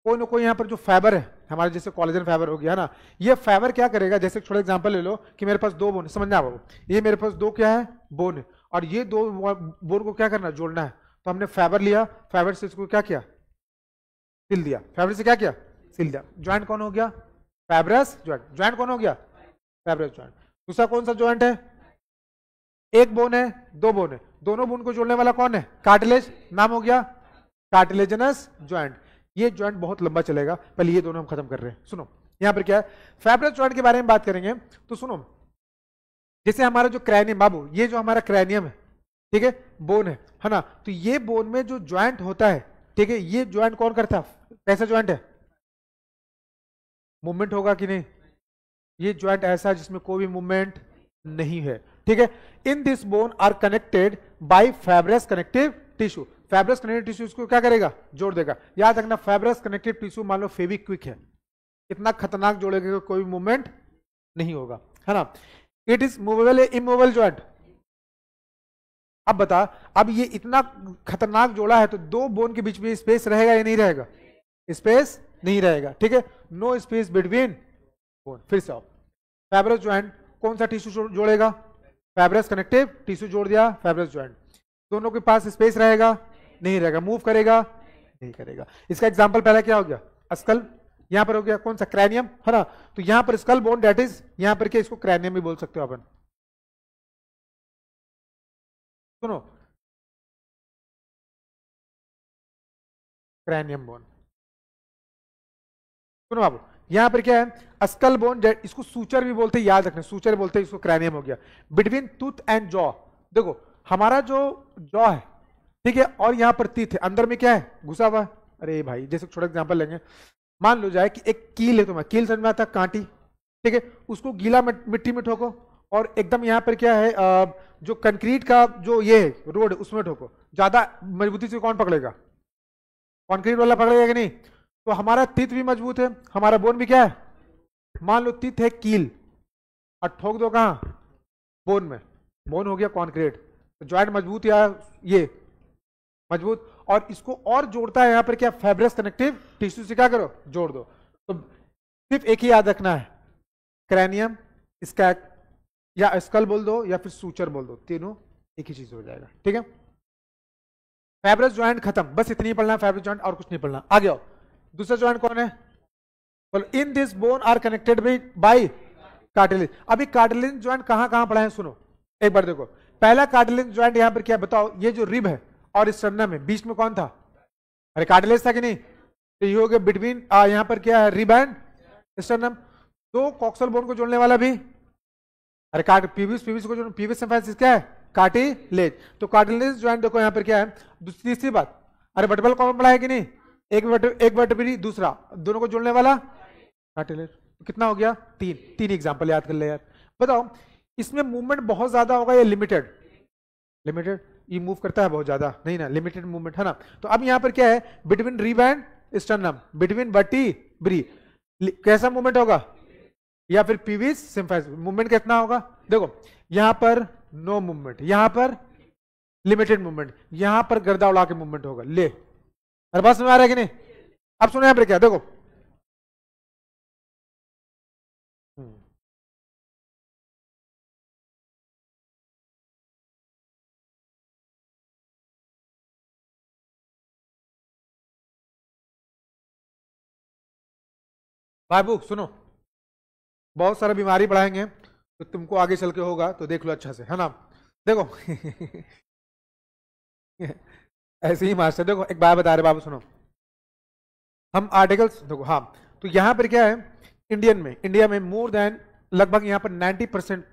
Speaker 1: कोई ना कोई यहाँ पर जो फाइबर है हमारे, जैसे कोलेजन फाइबर हो गया ना, ये फाइबर क्या करेगा, जैसे छोटा एग्जांपल ले लो कि मेरे पास दो बोन है, समझना बाबू, ये मेरे पास दो क्या है, बोन है, और ये दो बोन को क्या करना, जोड़ना है। तो हमने फाइबर लिया, फाइबर से इसको क्या किया, सिल दिया, फाइबर से क्या किया, सिल दिया। ज्वाइंट कौन हो गया? Fibrous joint. ज्वाइंट कौन हो गया? Fibrous joint. दूसरा कौन सा ज्वाइंट है? एक बोन है, दो बोन है, दोनों बोन को जोड़ने वाला कौन है? कार्टिलेज। नाम हो गया कार्टिलेजनस ज्वाइंट। ये ज्वाइंट बहुत लंबा चलेगा, पहले ये दोनों हम खत्म कर रहे हैं। सुनो यहां पर क्या है, फाइब्रस ज्वाइंट के बारे में बात करेंगे, तो सुनो, जैसे हमारा जो क्रैनियम बाबू, ये जो हमारा क्रैनियम है, ठीक है, बोन है ना, तो ये बोन में जो ज्वाइंट होता है, ठीक है, ये ज्वाइंट कौन करता है? कैसा ज्वाइंट है? मूवमेंट होगा कि नहीं? ये ज्वाइंट ऐसा जिसमें कोई भी मूवमेंट नहीं है, ठीक है। In this bone are connected by fibrous connective tissue. Fibrous connective tissue इसको क्या करेगा? जोड़ देगा। याद रखना, फाइब्रस कनेक्टिव टिश्यू मान लो फेविक्विक है, इतना खतरनाक जोड़ेगा, कोई मूवमेंट नहीं होगा, है ना। It is movable, immovable joint. अब बता, अब ये इतना खतरनाक जोड़ा है, तो दो बोन के बीच में स्पेस रहेगा या नहीं रहेगा? स्पेस नहीं रहेगा, ठीक है, नो स्पेस बिटवीन बोन। फिर से फाइब्रस ज्वाइंट कौन सा टिश्यू जोड़ेगा? फाइब्रस कनेक्टिव टिश्यू जोड़ दिया, फाइब्रस ज्वाइंट। दोनों के पास स्पेस रहेगा? नहीं रहेगा। मूव करेगा? नहीं करेगा। इसका एग्जांपल पहला क्या हो गया? स्कल। यहां पर हो गया कौन सा? क्रैनियम, है ना। तो यहां पर स्कल बोन, डेट इज यहां पर क्या, इसको क्रैनियम भी बोल सकते हो अपन। सुनो, क्रैनियम बोन। सुनो बाबू, यहां पर क्या है, स्कल बोन, इसको सूचर भी बोलते हैं, याद रखना, सूचर बोलते हैं इसको, क्रैनियम हो गया। बिटवीन टूथ एंड जॉ, देखो हमारा जो जॉ है, ठीक है, और यहां पर टीथ है, अंदर में क्या है, घुसा हुआ है। अरे भाई, जैसे छोटा एग्जांपल लेंगे, मान लो जाए कि एक कील है, तुम्हें कील समझ में आता है, कांटी, ठीक है, उसको गीला मिट्टी में ठोको, और एकदम यहां पर क्या है, जो कंक्रीट का जो ये है रोड, उसमें ठोको, ज्यादा मजबूती से कौन पकड़ेगा? कंक्रीट वाला पकड़ेगा कि नहीं? तो हमारा तीत भी मजबूत है, हमारा बोन भी क्या है, मान लो तीत है कील, और ठोक दो कहां? बोन में, बोन हो गया कंक्रीट। तो ज्वाइंट मजबूत या ये मजबूत, और इसको और जोड़ता है यहां पर क्या, फाइब्रस कनेक्टिव टिश्यू से क्या करो, जोड़ दो। तो सिर्फ एक ही याद रखना है, क्रैनियम, स्कैक, या स्कल बोल दो, या फिर सूचर बोल दो, तीनों एक ही चीज हो जाएगा, ठीक है। फाइब्रस ज्वाइंट खत्म, बस इतनी पढ़ना है, फाइब्रस ज्वाइंट, और कुछ नहीं पढ़ना। आगे आओ, दूसरा ज्वाइंट कौन है? बोलो, in this bone are connected by cartilage. अभी कार्टिलेज ज्वाइंट कहां कहां पढ़ा है, सुनो एक बार देखो। पहला कार्टिलेज ज्वाइंट यहां पर क्या, बताओ, ये जो रिब है और स्टर्नम है, बीच में कौन था? अरे कार्टिलेज था कि नहीं? तो ये हो गया बिटवीन, यहां पर क्या है, रिब एंड स्टर्नम। दो कॉक्सल बोन को जोड़ने वाला भी, अरे पीविस पीविस को जो पीविस सिम्फाइसिस क्या है, कार्टिलेज। तो कार्टिलेज ज्वाइंट देखो यहां पर क्या है। तीसरी बात, अरे वर्टिब्रल कॉलम पढ़ा है कि नहीं? एक वर्टिब्री, दूसरा, दोनों को जोड़ने वाला कार्टिलेज। तो कितना हो गया? तीन। तीन एग्जांपल याद कर ले यार। बताओ, इसमें मूवमेंट बहुत ज्यादा होगा या लिमिटेड? लिमिटेड। ये मूव करता है बहुत ज्यादा नहीं ना, लिमिटेड मूवमेंट, है ना। तो अब यहां पर क्या है, between rib end sternum, between vertebrae, कैसा मूवमेंट होगा? या फिर पीविस सिम्फाइसिस, मूवमेंट कितना होगा? देखो यहां पर नो मूवमेंट, यहां पर लिमिटेड मूवमेंट, यहां पर गर्दा उड़ा के मूवमेंट होगा। ले, हर बात समझ आ रहा है कि नहीं? अब सुनो यहां पर क्या, देखो बाबू सुनो, बहुत सारा बीमारी बढ़ाएंगे तो तुमको आगे चल के होगा, तो देख लो अच्छा से, है ना। देखो ऐसे ही मास्टर, देखो एक बात बता रहे बाबू सुनो, हम आर्टिकल्स देखो, हाँ तो यहां पर क्या है, इंडिया में मोर देन लगभग यहाँ पर 90%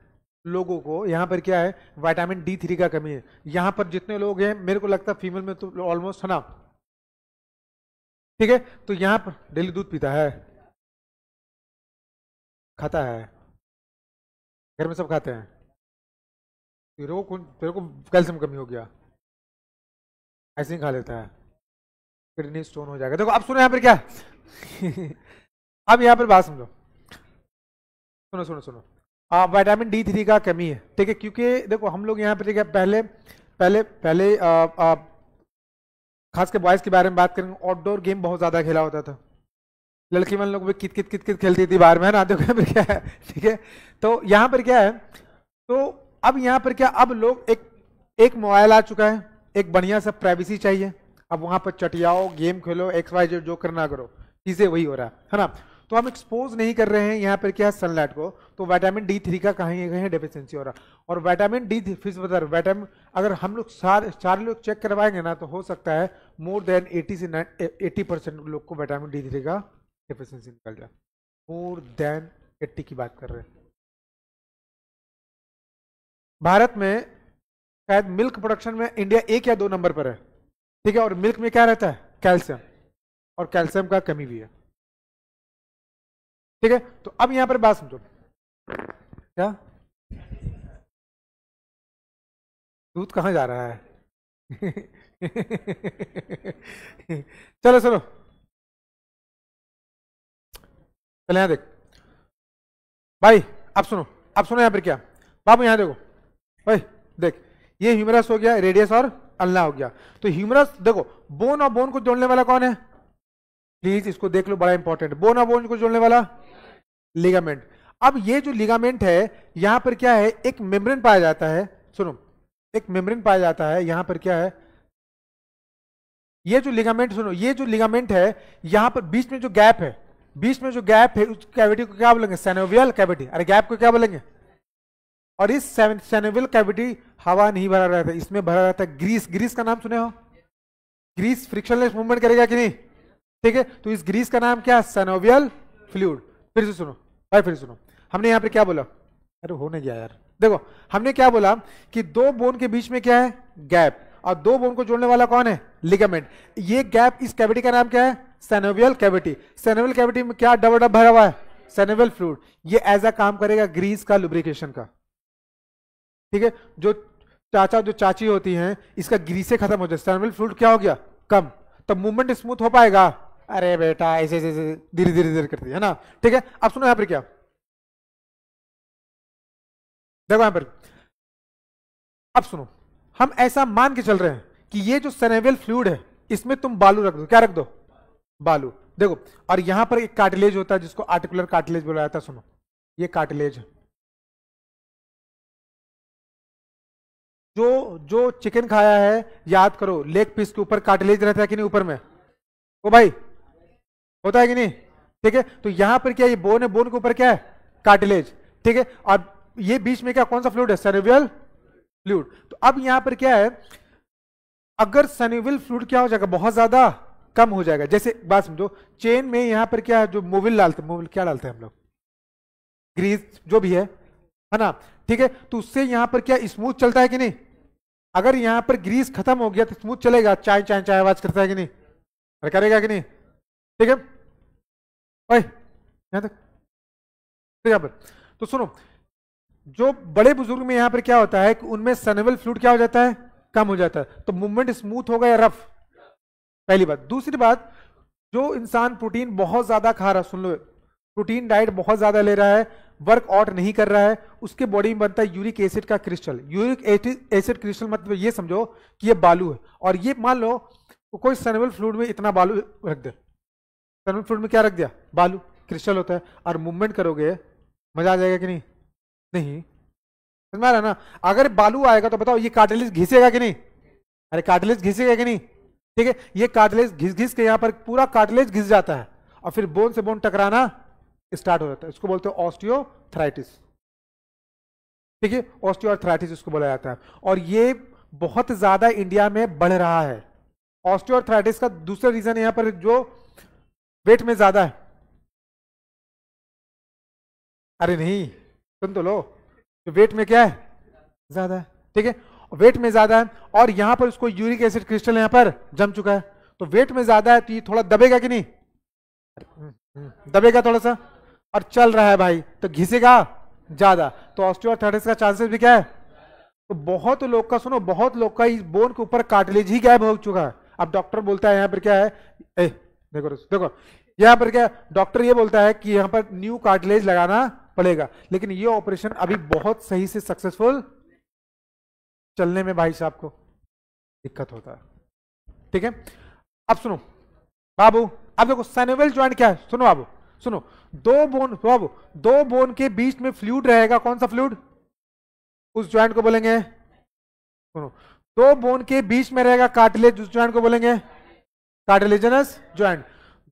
Speaker 1: लोगों को यहाँ पर क्या है, विटामिन D3 का कमी है। यहाँ पर जितने लोग हैं, मेरे को लगता है फीमेल में तो ऑलमोस्ट, है ना, ठीक है। तो यहाँ पर डेली दूध पीता है, खाता है, घर में सब खाते हैं, तेरे को कैल्शियम कमी हो गया, ऐसे ही खा लेता है, किडनी स्टोन हो जाएगा। देखो अब सुनो यहाँ पर क्या अब यहाँ पर बात समझो, सुनो सुनो सुनो, विटामिन D3 का कमी है, ठीक है, क्योंकि देखो हम लोग यहाँ पर क्या, पहले पहले पहले खास के बॉयज के बारे में बात करेंगे, आउटडोर गेम बहुत ज्यादा खेला होता था, लड़की मन लोग भी कित कित कित कित खेलती थी बाहर में, है ना। देखो यहाँ पर क्या है, ठीक है, तो यहाँ पर क्या है, तो अब यहाँ पर क्या, अब लोग एक मोबाइल आ चुका है, एक बढ़िया सा प्राइवेसी चाहिए, अब वहां पर चटियाओ, गेम खेलो, XYZ जो करना करो, चीजें वही हो रहा है ना। तो हम एक्सपोज नहीं कर रहे हैं यहाँ पर क्या, सनलाइट को, तो विटामिन D3 का कहीं कहीं डेफिशिएंसी हो रहा है। और विटामिन डी फिश बता रहे, विटामिन अगर हम लोग चार लोग चेक करवाएंगे ना, तो हो सकता है मोर देन 80 से 80% लोग को विटामिन D3 का डेफिशिएंसी निकल जाए, मोर देन 80 की बात कर रहे हैं। भारत में शायद मिल्क प्रोडक्शन में इंडिया 1 या 2 नंबर पर है, ठीक है, और मिल्क में क्या रहता है, कैल्शियम, और कैल्शियम का कमी भी है, ठीक है। तो अब यहां पर बात समझो, क्या दूध कहां जा रहा है चलो सुनो, पहले यहां देख भाई, अब सुनो यहां पर क्या, बाबू यहां देखो भाई, देख ये ह्यूमरस हो गया, रेडियस और अल्ना हो गया। तो ह्यूमरस देखो, बोन और बोन को जोड़ने वाला कौन है, प्लीज इसको देख लो, बड़ा इंपॉर्टेंट, बोन और बोन को जोड़ने वाला लिगामेंट। अब ये जो लिगामेंट है, यहां पर क्या है, एक मेम्ब्रेन पाया जाता है, सुनो एक मेम्ब्रेन पाया जाता है, यहां पर क्या है, ये जो लिगामेंट, सुनो ये जो लिगामेंट है, यहां पर बीच में जो गैप है, उस कैविटी को क्या बोलेंगे, सेनोवियल कैविटी, अरे गैप को क्या बोलेंगे, और इस सेनोवियल कैविटी हवा नहीं भरा रहता, इसमें भरा रहता है ग्रीस का नाम सुने हो, ग्रीस फ्रिक्शनलेस मूवमेंट करेगा कि नहीं, ठीक है, तो इस ग्रीस का नाम क्या, सेनोवियल फ्लूइड। फिर से सुनो भाई, फिर सुनो, हमने यहां पे क्या बोला, अरे हो नहीं गया यार, देखो हमने क्या बोला कि 2 बोन के बीच में क्या है, गैप, और 2 बोन को जोड़ने वाला कौन है, लिगामेंट। ये गैप, इस कैविटी का नाम क्या है, सेनोवियल कैविटी। सेनोवियल कैविटी में क्या डब भरा हुआ है, सेनोवियल फ्लूइड, ये एज अ काम करेगा ग्रीस का, लुब्रिकेशन का, ठीक है। जो चाचा जो चाची होती हैं, इसका ग्रीसे खत्म हो जाए, सेनोवियल फ्लूइड क्या हो गया, कम, तब मूवमेंट स्मूथ हो पाएगा, अरे बेटा ऐसे ऐसे धीरे धीरे करती है ना, ठीक है। अब सुनो यहां पर क्या, देखो यहां पर, अब सुनो, हम ऐसा मान के चल रहे हैं कि ये जो सेनेवियल फ्लूइड है, इसमें तुम बालू रख दो, क्या रख दो, बालू, देखो, और यहां पर एक कार्टिलेज होता है जिसको आर्टिकुलर कार्टिलेज बोला जाता है, सुनो ये कार्टिलेज है, जो चिकन खाया है, याद करो लेग पीस के ऊपर कार्टिलेज रहता है कि नहीं, ऊपर में, ओ भाई होता है कि नहीं, ठीक है। तो यहां पर क्या, ये बोन है, बोन के ऊपर क्या है, कार्टिलेज, ठीक है, और ये बीच में क्या, कौन सा फ्लूइड है, सेनेवियल फ्लूइड। तो अब यहां पर क्या है, अगर सेनेवियल फ्लूइड क्या हो जाएगा, बहुत ज्यादा कम हो जाएगा, जैसे बात समझो, चेन में यहां पर क्या है, जो मोबिल डालते हैं, मोबिल क्या डालते हैं हम लोग, ग्रीस जो भी है ना, ठीक है, तो उससे यहां पर क्या स्मूथ चलता है कि नहीं, अगर यहां पर ग्रीस खत्म हो गया तो स्मूथ चलेगा, चाय चाय चाय आवाज करता है कि नहीं, अरे करेगा कि नहीं, ठीक है भाई, यहां तक यहां पर। तो सुनो, जो बड़े बुजुर्ग में यहां पर क्या होता है कि उनमें सेनेवियल फ्लूइड क्या हो जाता है, कम हो जाता है, तो मूवमेंट स्मूथ होगा या रफ, पहली बात। दूसरी बात, जो इंसान प्रोटीन बहुत ज्यादा खा रहा है, सुन लो, प्रोटीन डाइट बहुत ज्यादा ले रहा है, वर्क आउट नहीं कर रहा है, उसके बॉडी में बनता है यूरिक एसिड का क्रिस्टल। यूरिक एसिड क्रिस्टल मतलब ये समझो कि ये बालू है, और ये मान लो कोई सेनेवियल फ्लूइड में इतना बालू रख दे, सेनेवियल फ्लूइड में क्या रख दिया, बालू क्रिस्टल होता है, और मूवमेंट करोगे मजा आ जाएगा कि नहीं, नहीं समझ में आ रहा ना। अगर बालू आएगा तो बताओ ये कार्टिलेज घिसेगा कि नहीं, अरे कार्टिलेज घिसेगा कि नहीं, ठीक है, ये कार्टिलेज घिस घिस के यहां पर पूरा कार्टिलेज घिस जाता है, और फिर बोन से बोन टकराना स्टार्ट हो जाता है, इसको बोलते हैं ऑस्टियोथराइटिस। ठीक है, ऑस्टियोआर्थराइटिस इसको बोला जाता है, और ये बहुत ज्यादा इंडिया में बढ़ रहा है। ऑस्टियोआर्थराइटिस का दूसरा रीजन यहां पर जो वेट में ज्यादा है, अरे नहीं सुन तो लो, तो वेट में क्या है ज्यादा है, ठीक है, वेट में ज्यादा है, और यहां पर उसको यूरिक एसिड क्रिस्टल यहां पर जम चुका है, तो वेट में ज्यादा है तो ये थोड़ा दबेगा कि नहीं, दबेगा थोड़ा सा, और चल रहा है भाई तो घिसेगा ज्यादा, तो ऑस्टियोआर्थराइटिस का चांसेस भी क्या है। तो बहुत लोग का सुनो, बहुत लोग का इस बोन के ऊपर कार्टिलेज ही गायब हो चुका है। अब डॉक्टर बोलता है यहाँ पर क्या है, देखो देखो यहाँ पर क्या, डॉक्टर ये बोलता है कि यहाँ पर न्यू कार्टिलेज लगाना पड़ेगा, लेकिन ये ऑपरेशन अभी बहुत सही से सक्सेसफुल चलने में भाई साहब को दिक्कत होता है। ठीक है, अब सुनो बाबू, अब देखो सैनेवल ज्वाइंट क्या है, सुनो बाबू सुनो, दो बोन बाबू, दो बोन के बीच में फ्लूइड रहेगा, कौन सा फ्लूइड, उस ज्वाइंट को बोलेंगे, सुनो, दो बोन के बीच में रहेगा कार्टिलेज, उस ज्वाइंट को बोलेंगे कार्टिलेजनस ज्वाइंट।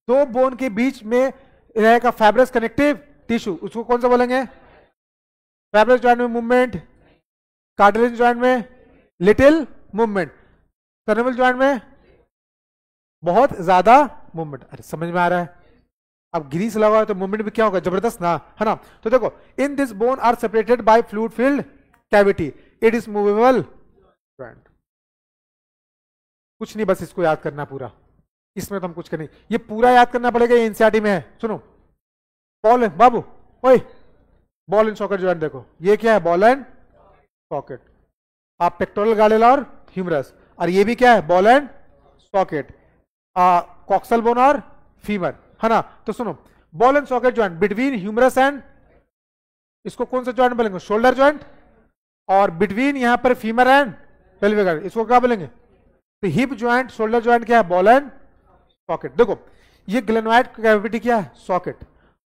Speaker 1: दो बोन के बीच में रहेगा फाइब्रस कनेक्टिव टिश्यू, उसको कौन सा बोलेंगे, फाइब्रस ज्वाइंट में मूवमेंट, कार्टिलेज ज्वाइंट में लिटिल मूवमेंट, सैनेवल ज्वाइंट में बहुत ज्यादा मूवमेंट। अरे समझ में आ रहा है, अब ग्रीस लगा है तो मूवमेंट भी क्या होगा, जबरदस्त ना, है ना। तो देखो, in this bone are separated by fluid filled cavity, it is movable joint. कुछ नहीं, बस इसको याद करना पूरा, इसमें तो हम कुछ करें, ये पूरा याद करना पड़ेगा, ये एनसीईआरटी में है। सुनो, बॉल बाबू, ओए बॉल एंड सॉकेट ज्वाइंट देखो, ये क्या है, बॉल एंड सॉकेट, आप पेक्टोरल गार्डेल और ह्यूमरस, और ये भी क्या है, ball and socket, coxal bone और फीमर, है ना। तो सुनो, ball and socket joint between humerus and, इसको कौन सा ज्वाइंट बोलेंगे, शोल्डर ज्वाइंट, और बिटवीन यहां पर फीमर एंड पेल्विक आर्टरी, इसको क्या बोलेंगे, तो हिप ज्वाइंट, शोल्डर ज्वाइंट क्या है, बॉल एंड सॉकेट। देखो ये ग्लेनोइड कैविटी क्या है, सॉकेट,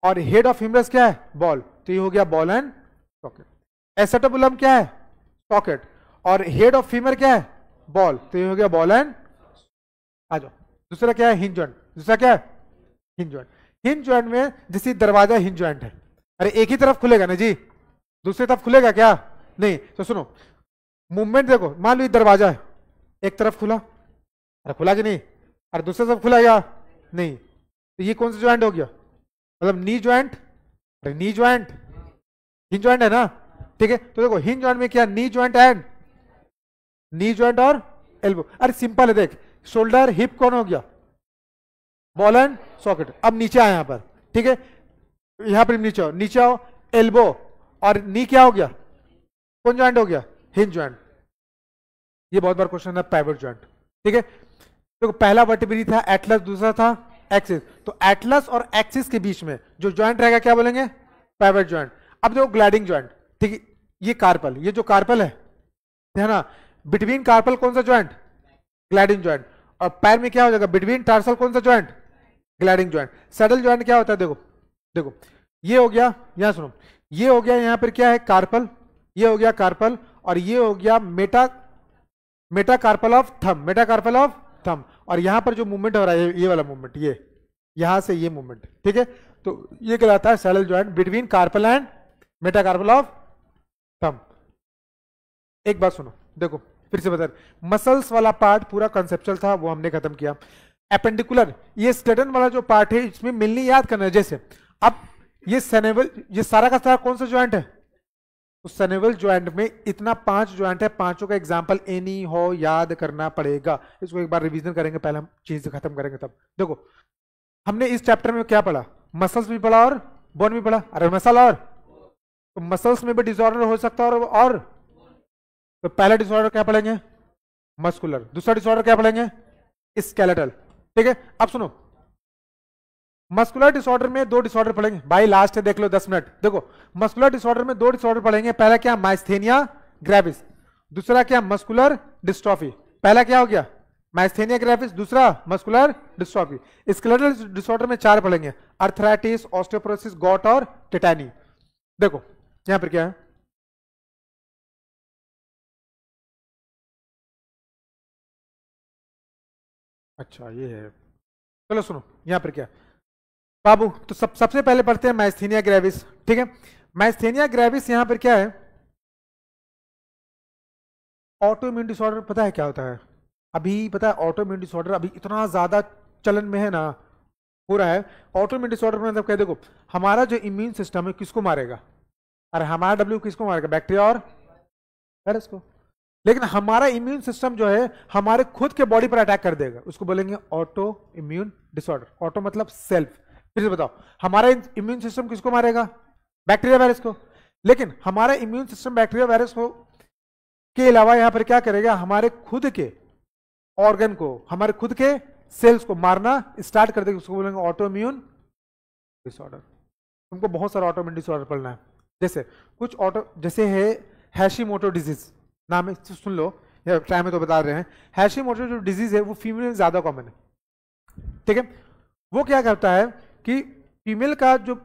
Speaker 1: और हेड ऑफ ह्यूमरस क्या है, बॉल, तो ये हो गया बॉल एंड सॉकेट। एसेटोबुलम क्या है, सॉकेट, और हेड ऑफ फीमर क्या है, बॉल, तो ये हो गया बॉल एंड, आ जाओ दूसरा क्या है, हिंज ज्वाइंट, दूसरा क्या है, हिंज ज्वाइंट। हिंज ज्वाइंट में जैसे दरवाजा हिंज ज्वाइंट है, अरे एक ही तरफ खुलेगा ना जी, दूसरी तरफ खुलेगा क्या, नहीं। तो सुनो, मूवमेंट देखो, मान लो दरवाजा है, एक तरफ खुला, अरे खुला कि नहीं, अरे दूसरी तरफ खुला या नहीं, तो ये कौन सा ज्वाइंट हो गया, मतलब नी ज्वाइंट, अरे नी ज्वाइंट, हिंज ज्वाइंट है ना, ठीक है। तो देखो हिंज ज्वाइंट में क्या, knee joint and, knee joint और एल्बो, अरे सिंपल है, देख शोल्डर हिप कौन हो गया, बॉल एंड सॉकेट। अब नीचे आए यहां पर, ठीक है, यहां पर नीचे आओ, नीचे आओ, एल्बो और नी क्या हो गया, कौन ज्वाइंट हो गया, हिंज ज्वाइंट। ये बहुत बार क्वेश्चन है, पाइवट ज्वाइंट, ठीक है। तो पहला वर्टिब्री था एटलस, दूसरा था एक्सिस, तो एटलस और एक्सिस के बीच में जो ज्वाइंट रहेगा क्या बोलेंगे, पाइवट ज्वाइंट। अब देखो ग्लाइडिंग ज्वाइंट, ठीक है, ये कार्पल, ये जो कार्पल है ना, बिटवीन कार्पल कौन सा ज्वाइंट, ग्लाइडिंग ज्वाइंट, और पैर में क्या हो जाएगा, बिटवीन टार्सल कौन सा joint, gliding joint. Saddle joint क्या होता है, देखो देखो ये हो गया, यहां सुनो, ये हो गया यहां पर क्या है, कार्पल, ये हो गया कार्पल, और ये हो गया metacarpal of thumb, metacarpal of thumb, और यहां पर जो मूवमेंट हो रहा है ये वाला मूवमेंट, ये यहां से ये मूवमेंट, ठीक है। तो ये कहलाता है saddle joint between carpal and metacarpal of thumb. एक बात सुनो, देखो फिर से बता, मसल्स वाला पार्ट पूरा कंसेप्चुअल था, वो हमने खत्म किया। एपेंडिकुलर, ये स्टेडन वाला जो पार्ट है, इसमें मिलनी याद करना है, जैसे अब ये सैनेवल, ये सारा का सारा कौन सा ज्वाइंट है, तो सैनेवल ज्वाइंट में इतना 5 ज्वाइंट है, पांचों का एग्जांपल एनी हो याद करना पड़ेगा। इसको एक बार रिवीजन करेंगे, पहले हम चीज खत्म करेंगे तब। देखो हमने इस चैप्टर में क्या पढ़ा, मसल्स भी पढ़ा और बोन भी पढ़ा, अरे मसल और, तो मसल्स में भी डिसऑर्डर हो सकता है, और तो पहला डिसऑर्डर क्या पढ़ेंगे, मस्कुलर, दूसरा डिसऑर्डर क्या पढ़ेंगे, स्केलेटल, ठीक है। अब सुनो, मस्कुलर डिसऑर्डर में 2 डिसऑर्डर पढ़ेंगे भाई, लास्ट है देख लो 10 मिनट। देखो मस्कुलर डिसऑर्डर में 2 डिसऑर्डर पढ़ेंगे, पहला क्या, माइस्थेनिया ग्रेविस, दूसरा क्या, मस्कुलर डिस्ट्रॉफी। पहला क्या हो गया, माइस्थेनिया ग्रेविस, दूसरा मस्कुलर डिस्ट्रॉफी। स्केलेटल डिसऑर्डर में 4 पढ़ेंगे, अर्थराइटिस, ऑस्टियोपोरोसिस, गॉट और टेटानी। देखो यहां पर क्या है, अच्छा ये है, चलो सुनो यहां पर क्या, बाबू तो सबसे पहले पढ़ते हैं माइस्थेनिया ग्रेविस, ठीक है। माइस्थेनिया ग्रेविस यहां पर क्या है, ऑटो इम्यून डिसऑर्डर। पता है क्या होता है अभी, पता है ऑटो इम्यून डिसऑर्डर अभी इतना ज्यादा चलन में है ना, हो रहा है। ऑटो इम्यून डिसऑर्डर में मतलब क्या, देखो हमारा जो इम्यून सिस्टम है किसको मारेगा, अरे हमारा डब्ल्यू किसको मारेगा, बैक्टीरिया और वायरस को। लेकिन हमारा इम्यून सिस्टम जो है हमारे खुद के बॉडी पर अटैक कर देगा, उसको बोलेंगे ऑटो इम्यून डिसऑर्डर। ऑटो मतलब सेल्फ। फिर से बताओ, हमारा इम्यून सिस्टम किसको मारेगा, बैक्टीरिया वायरस को। लेकिन हमारा इम्यून सिस्टम बैक्टीरिया वायरस को के अलावा यहां पर क्या करेगा, हमारे खुद के ऑर्गन को, हमारे खुद के सेल्स को मारना स्टार्ट कर देगा, उसको बोलेंगे ऑटो इम्यून डिसऑर्डर। तुमको बहुत सारा ऑटो इम्यून डिसऑर्डर पढ़ना है, जैसे कुछ ऑटो, जैसे है हैशीमोटो डिजीज, नाम है सुन लो, या टाइम में तो बता रहे हैं। हैशीमोटो जो डिजीज है वो फीमेल में ज्यादा कॉमन है, ठीक है। वो क्या करता है कि फीमेल का जो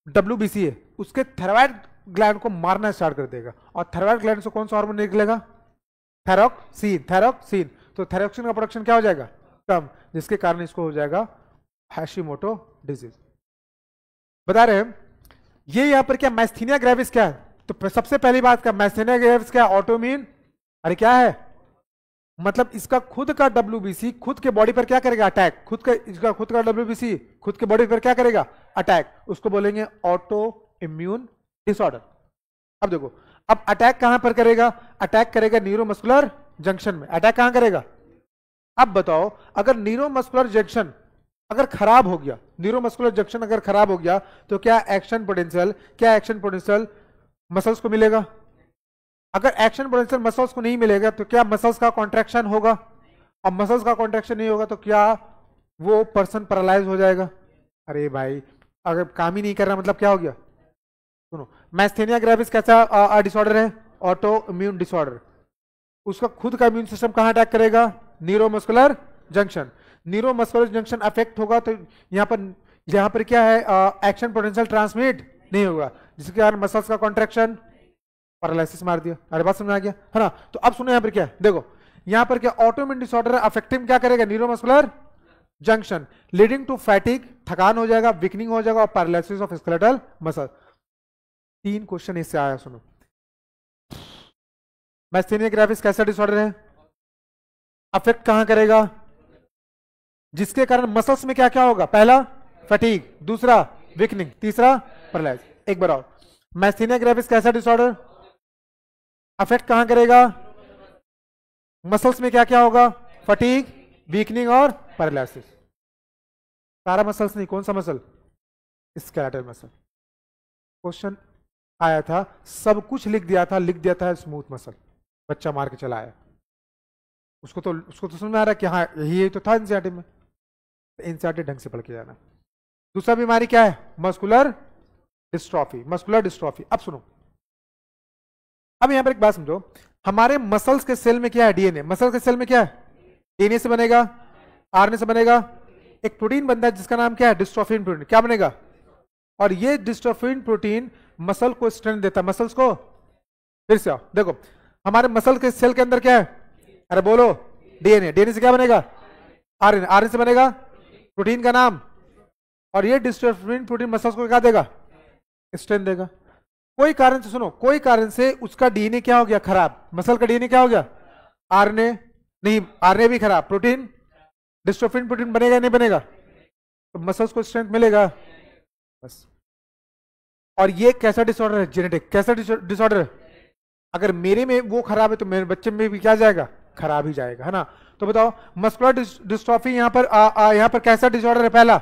Speaker 1: WBC है उसके थायराइड ग्लैंड को मारना स्टार्ट कर देगा, और थायराइड ग्लैंड से कौन सा हार्मोन निकलेगा, थायरॉक्सिन। तो थायरॉक्सिन का प्रोडक्शन क्या हो जाएगा, कम, जिसके कारण इसको हो जाएगा हैशीमोटो डिजीज। बता रहे हैं ये यहां पर क्या, माइस्थेनिया ग्रेविस क्या है, तो सबसे पहली बात क्या, माइस्थेनिया ग्रेविस क्या, ऑटोइम्यून, अरे क्या है, मतलब इसका खुद का WBC खुद के बॉडी पर क्या करेगा, अटैक। इसका खुद का WBC खुद के बॉडी पर क्या करेगा, अटैक, उसको बोलेंगे ऑटो इम्यून डिसऑर्डर। अब देखो, अब अटैक कहां पर करेगा, अटैक करेगा न्यूरोमस्कुलर जंक्शन में। अटैक कहां करेगा, अब बताओ, अगर न्यूरोमस्कुलर जंक्शन अगर खराब हो गया, न्यूरोमस्कुलर जंक्शन अगर खराब हो गया, तो क्या एक्शन पोटेंशियल मसल्स को मिलेगा। अगर एक्शन पोटेंशियल मसल्स को नहीं मिलेगा तो क्या मसल्स का कॉन्ट्रैक्शन होगा, और मसल्स का कॉन्ट्रैक्शन नहीं होगा तो क्या वो पर्सन पैरालाइज हो जाएगा। अरे भाई, अगर काम ही नहीं कर रहा मतलब क्या हो गया। सुनो, माइस्थेनिया ग्रेविस कैसा डिसऑर्डर है, ऑटो इम्यून डिसऑर्डर। उसका खुद का इम्यून सिस्टम कहां अटैक करेगा, neuromuscular junction. Neuromuscular junction affect होगा तो यहां पर क्या है, एक्शन पोटेंशियल ट्रांसमिट नहीं होगा, जिसके कारण मसल्स का कॉन्ट्रैक्शन, पैरालिसिस मार दिया। अरे बात समझ आ गया है ना। तो अब सुनो यहां पर क्या, देखो यहां पर क्या, ऑटोइम्यून डिसऑर्डर अफेक्टिंग क्या करेगा, neuromuscular junction, leading to fatigue, थकान हो जाएगा, वीकनिंग हो जाएगा, और paralysis of skeletal muscle. 3 question इससे आया, सुनो। माइस्थेनिया ग्रेविस कैसा डिसऑर्डर है, अफेक्ट कहां करेगा, जिसके कारण मसल्स में क्या क्या होगा, पहला फैटिग, दूसरा वीकनिंग, तीसरा पैरालाइज। एक बार और, माइस्थेनिया ग्रेविस कैसा डिसऑर्डर, अफेक्ट कहां करेगा, मसल्स में क्या क्या होगा, फटीग, वीकनिंग और पैरालिसिस। सारा मसल्स नहीं, कौन सा मसल, स्केलेटल मसल। क्वेश्चन आया था, सब कुछ लिख दिया था स्मूथ मसल, बच्चा मार के चला आया। उसको तो समझ में आ रहा है कि हाँ यही तो था एनसीईआरटी में, एनसीईआरटी ढंग से पढ़ के जाना। दूसरा बीमारी क्या है, मस्कुलर डिस्ट्रॉफी। अब सुनो, अब यहां पर एक बात समझो, हमारे मसल्स के सेल में क्या है, डीएनए। मसल के सेल में क्या है, डीएनए से बनेगा, आरएनए से बनेगा, एक प्रोटीन बनता है जिसका नाम क्या है, डिस्ट्रोफिन प्रोटीन। क्या बनेगा, और ये डिस्ट्रोफिन प्रोटीन मसल को स्ट्रेंथ देता है, मसल्स को। फिर से आओ, देखो हमारे मसल के सेल के अंदर क्या है, अरे बोलो, डीएनए से क्या बनेगा, आरएनए से बनेगा प्रोटीन का नाम, और ये डिस्ट्रोफिन प्रोटीन मसल्स को क्या देगा, स्ट्रेंथ देगा। कोई कारण से, सुनो, कोई कारण से उसका डीएनए क्या हो गया, खराब, मसल का डीएनए क्या हो गया, आरएनए नहीं, आरएनए भी खराब, प्रोटीन डिस्ट्रोफिन प्रोटीन बनेगा नहीं बनेगा, तो मसल्स को स्ट्रेंथ मिलेगा बस। और ये कैसा डिसऑर्डर है, जेनेटिक। कैसा डिसऑर्डर है, अगर मेरे में वो खराब है तो मेरे बच्चे में भी क्या जाएगा, खराब ही जाएगा, है ना। तो बताओ, मस्कुलर डिस्ट्रॉफी यहां पर कैसा डिसऑर्डर है, पहला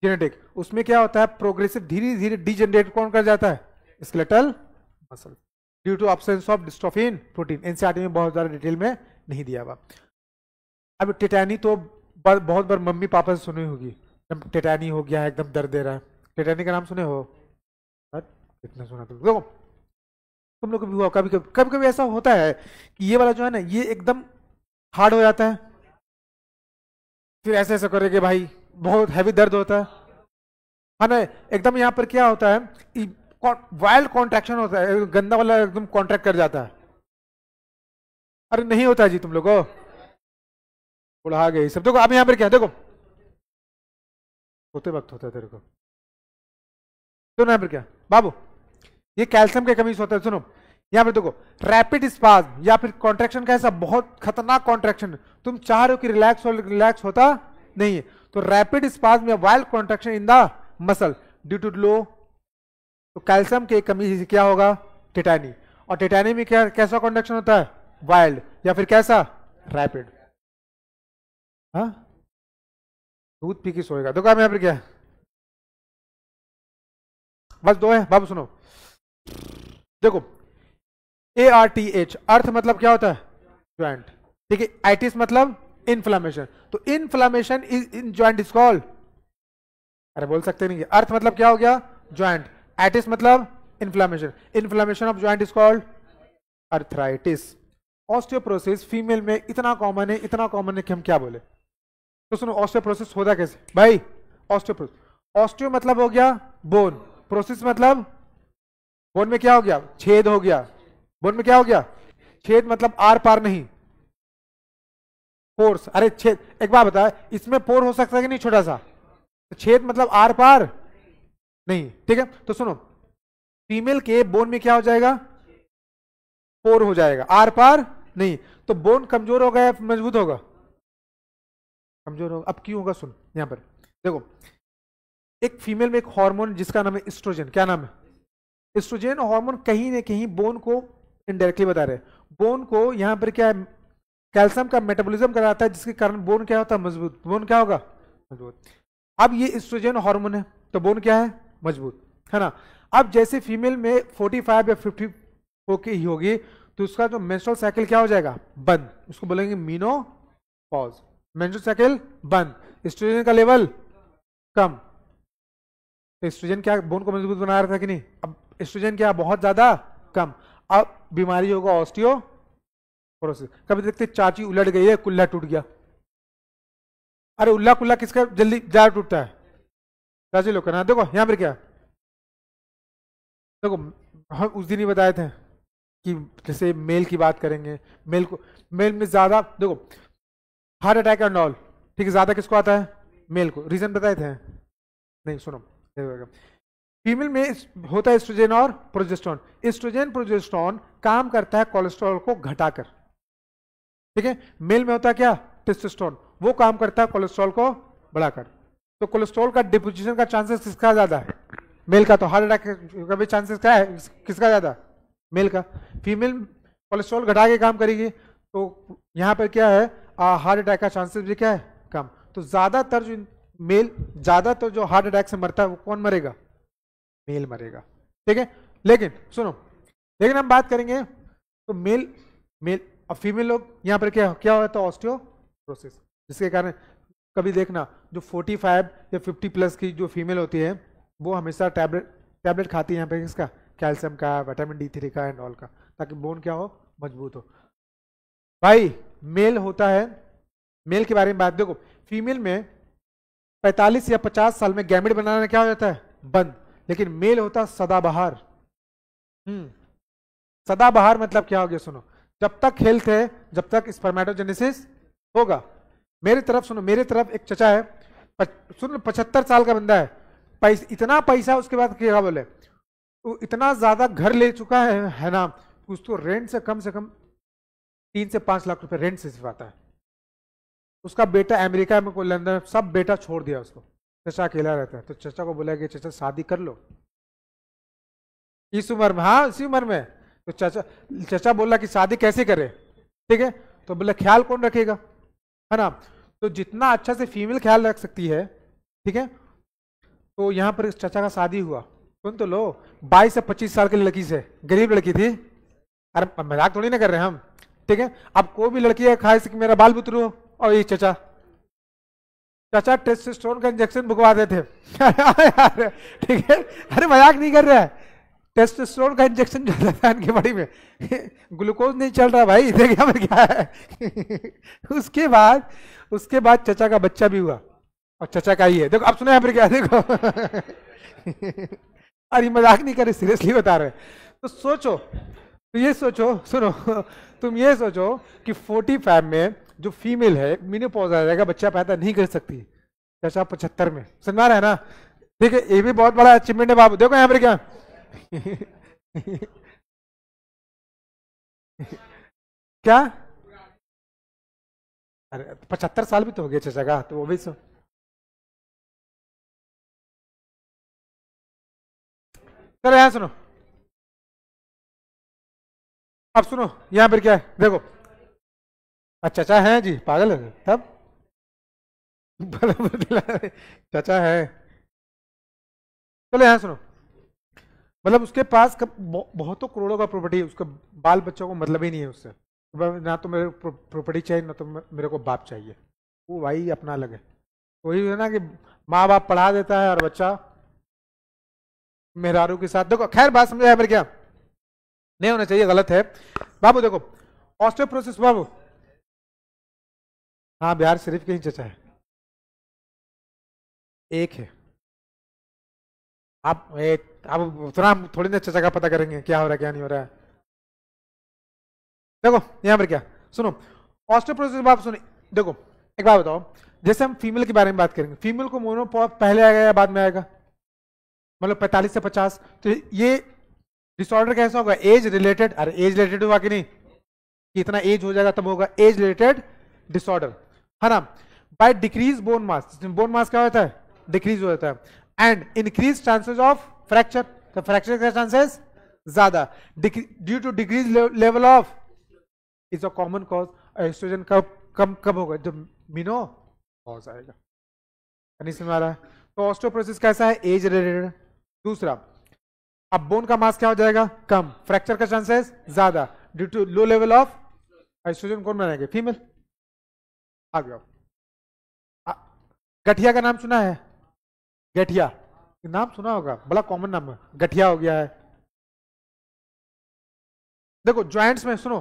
Speaker 1: जेनेटिक। उसमें क्या होता है, प्रोग्रेसिव, धीरे धीरे डिजेनरेट कौन कर जाता है, skeletal muscle, due to absence of dystrophin protein. NCERT में बहुत ज्यादा डिटेल में नहीं दिया हुआ। अब टेटानी तो बहुत बार मम्मी पापा से सुनी होगी, टेटानी हो गया है, एकदम दर्द दे रहा है। टेटानी का नाम सुने हो, कितना सुना तुम, देखो तुम लोग को भी हुआ, कभी ऐसा होता है कि ये वाला जो है ना, ये एकदम हार्ड हो जाता है, फिर ऐसे ऐसे करेंगे भाई, बहुत हैवी दर्द होता है ना। एकदम यहाँ पर क्या होता है, वाइल्ड कॉन्ट्रैक्शन होता है, गंदा वाला एकदम कॉन्ट्रैक्ट कर जाता है। अरे नहीं होता है जी, तुम लोगों उड़ा गए सब। देखो अब यहाँ पर क्या, देखो सोते वक्त होता है तेरे को। सुनो यहाँ पर क्या बाबू, ये कैल्शियम की कमी से होता है। सुनो यहाँ पर देखो, रैपिड स्पाज्म या फिर कॉन्ट्रैक्शन का ऐसा बहुत खतरनाक कॉन्ट्रैक्शन, तुम चाह रहे हो कि रिलैक्स हो, रिलैक्स होता नहीं है। तो रैपिड स्पाज्म या wild contraction in the muscle due to low, तो कैल्शियम की कमी से क्या होगा, टेटानी। और टेटानी में क्या कैसा कॉन्ट्रैक्शन होता है, वाइल्ड या फिर कैसा, रैपिड। हाँ दूध पी के सोएगा। देखो अब यहाँ पर क्या है, बस दो है बाबू। सुनो देखो, ARTH अर्थ मतलब क्या होता है, ज्वाइंट, ठीक है। आइटिस मतलब इन्फ्लामेशन, तो inflammation is in joint is called, अरे बोल सकते नहीं, अर्थ मतलब क्या हो गया, ज्वाइंट, आइटिस मतलब inflammation, inflammation of joint is called arthritis. Osteoporosis female में इतना कॉमन है, इतना कॉमन है कि हम क्या बोले। तो सुनो ऑस्टियोप्रोसिस होता कैसे भाई, ऑस्टियोप्रोसिस, ऑस्टियो मतलब हो गया बोन, प्रोसिस मतलब बोन में क्या हो गया, छेद हो गया। बोन में क्या हो गया, छेद मतलब आर पार नहीं, पोर्स। अरे छेद, एक बात बता, इसमें पोर हो सकता है कि नहीं छोटा सा, तो छेद मतलब आर पार नहीं, ठीक है। तो सुनो फीमेल के बोन में क्या हो जाएगा, पोर हो जाएगा, आर पार नहीं। तो बोन कमजोर होगा या मजबूत होगा, कमजोर होगा। अब क्यों होगा, सुन यहां पर देखो, एक फीमेल में एक हार्मोन जिसका नाम है एस्ट्रोजन, क्या नाम है, एस्ट्रोजन हार्मोन कहीं ना कहीं बोन को इनडायरेक्टली बता रहे हैं। बोन को यहां पर क्या है, कैल्शियम का मेटाबॉलिज्म कराता है, जिसके कारण बोन क्या होता है, मजबूत। बोन क्या होगा, मजबूत। अब ये एस्ट्रोजन हार्मोन है तो बोन क्या है, मजबूत, है ना। अब जैसे फीमेल में 45 या 50 ओके ही होगी, तो उसका जो मेंस्ट्रुअल साइकिल क्या हो जाएगा, बंद, उसको बोलेंगे मीनोपॉज। मेंस्ट्रुअल साइकिल बंद, एस्ट्रोजन का लेवल कम। तो एस्ट्रोजन क्या बोन को मजबूत बना रहा था कि नहीं, अब एस्ट्रोजन क्या बहुत ज्यादा कम, अब बीमारी होगा ऑस्टियोपोरोसिस। कभी देखते चाची उलट गई है, कुल्ला टूट गया, अरे उल्ला कुल्ला किसका जल्दी ज्यादा टूटता है, चाची लोग का ना। देखो यहां पर क्या, देखो हम उस दिन ही बताए थे कि जैसे मेल की बात करेंगे, मेल को, मेल में ज्यादा देखो हार्ट अटैक एंड ऑल, ठीक है, ज्यादा किसको आता है, मेल को। रीजन बताए थे नहीं, सुनो फीमेल में होता है एस्ट्रोजन और प्रोजेस्टेरोन। एस्ट्रोजन प्रोजेस्टेरोन काम करता है कोलेस्ट्रॉल को घटाकर, ठीक है। मेल में होता है क्या, टेस्टोस्टेरोन, वो काम करता है कोलेस्ट्रॉल को बढ़ाकर। तो कोलेस्ट्रॉल का डिपोजिशन का चांसेस किसका ज्यादा है, मेल का। तो हार्ट अटैक का भी चांसेस क्या है, किसका ज्यादा, मेल का। फीमेल कोलेस्ट्रॉल घटा के काम करेगी, तो यहां पर क्या है, हार्ट अटैक का चांसेस भी क्या है, कम। तो ज्यादातर जो मेल, ज्यादातर जो हार्ट अटैक से मरता है वो कौन मरेगा, मेल मरेगा, ठीक है। लेकिन सुनो, लेकिन हम बात करेंगे तो मेल और फीमेल लोग यहाँ पर क्या क्या होता है, ऑस्टियोपोरोसिस, जिसके कारण कभी देखना जो 45 या 50 प्लस की जो फीमेल होती है वो हमेशा टैबलेट खाती है यहाँ पे, किसका, कैल्शियम का, विटामिन D3 का एंड ऑल का, ताकि बोन क्या हो, मजबूत हो। भाई मेल होता है, मेल के बारे में बात देखो, फीमेल में 45 या 50 साल में गैमेट बनाना क्या हो जाता है, बंद। लेकिन मेल होता है सदाबहार। सदाबहार मतलब क्या हो गया, सुनो, जब तक हेल्थ है, जब तक स्पर्मेटोजेनेसिस होगा। मेरी तरफ सुनो, मेरी तरफ एक चचा है, सुनो 75 साल का बंदा है, इतना पैसा, उसके बाद क्या बोले, तो इतना ज्यादा घर ले चुका है ना, उसको रेंट से कम 3 से 5 लाख रुपए रेंट से सिर्फ आता है। उसका बेटा अमेरिका में, कोई लंदन, सब बेटा छोड़ दिया उसको, चचा अकेला रहता है। तो चचा को बोला कि चचा शादी कर लो इस उम्र में, हाँ इसी उम्र में। तो चचा बोला कि शादी कैसे करे, ठीक है। तो बोला ख्याल कौन रखेगा, है ना। तो जितना अच्छा से फीमेल ख्याल रख सकती है, ठीक है। तो यहाँ पर इस चचा का शादी हुआ, सुन तो लो, 22 से 25 साल की लड़की से, गरीब लड़की थी, अरे मजाक थोड़ी ना कर रहे हैं हम, ठीक है। अब कोई भी लड़की है खाए से कि मेरा बाल बुतरू हो, और ये चचा टेस्टोस्टेरोन का इंजेक्शन भुगवा देते ठीक है, अरे मजाक नहीं कर रहा है, टेस्टोस्टेरोन का इंजेक्शन जो रहता है इनकी बॉडी में ग्लूकोज नहीं चल रहा भाई, देखिए हमें क्या है उसके बाद चचा का बच्चा भी हुआ, और चचा का ही है। देखो अब सुनो यहाँ पर क्या, देखो अरे मजाक नहीं कर रहे, सीरियसली बता रहे। तो सोचो, तो ये सोचो, सुनो तुम ये सोचो कि 45 में जो फीमेल है मेनोपॉज आ जाएगा, बच्चा पैदा नहीं कर सकती, चाचा 75 में, समझ में आ रहा है ना? ठीक है, ये भी बहुत बड़ा अचीवमेंट है बाबू। देखो यहाँ पर क्या क्या? अरे 75 साल भी तो हो गया चाचा का, तो वो भी चलो यहाँ सुनो, अब सुनो यहाँ पर क्या है देखो। अच्छा चाचा है जी, पागल है तब चाचा है। चलो यहाँ सुनो, मतलब उसके पास बहुतों करोड़ों का प्रॉपर्टी है, उसके बाल बच्चों को मतलब ही नहीं है उससे। ना तो मेरे को प्रॉपर्टी चाहिए, ना तो मेरे को बाप चाहिए। वो भाई अपना अलग है। वही है ना कि माँ बाप पढ़ा देता है और बच्चा मेहरारू के साथ। देखो खैर बात समझा है पर क्या नहीं होना चाहिए, गलत है बाबू। देखो ऑस्टियोपोरोसिस बाबू, हाँ बिहार शरीफ के ही चचा है, एक है। आप उतना हम थोड़ी ना चचा का पता करेंगे क्या हो रहा है क्या नहीं हो रहा है। देखो यहाँ पर क्या, सुनो ऑस्टियोपोरोसिस बात सुनो। देखो एक बात बताओ, जैसे हम फीमेल के बारे में बात करेंगे, फीमेल को मोनोपॉज पहले आएगा या बाद में आएगा? मतलब 45 से 50, तो ये डिसऑर्डर कैसा होगा? Age related. अरे एज रिलेटेड हुआ कि नहीं, कि इतना एज हो जाएगा तब होगा एज रिलेटेड डिसऑर्डर, है ना? By decrease bone mass, bone mass क्या होता है? डिक्रीज हो जाता है। And increase chances of fracture, तो फ्रैक्चर का चांसेस ज्यादा। Due to decrease level of is a common cause. Estrogen कब कम कब होगा? जब मिनो कॉज आएगा। नहीं समझ आ रहा है? तो ऑस्टियोपोरोसिस कैसा है? Age related. दूसरा, अब बोन का मास क्या हो जाएगा? कम, फ्रैक्चर का चांसेस ज्यादा, due to low level of estrogen. कौन बनाएंगे? फीमेल। आ गया। आ- गठिया का नाम सुना है? गठिया, नाम सुना होगा, बड़ा कॉमन नाम है, गठिया हो गया है। देखो ज्वाइंट्स में सुनो,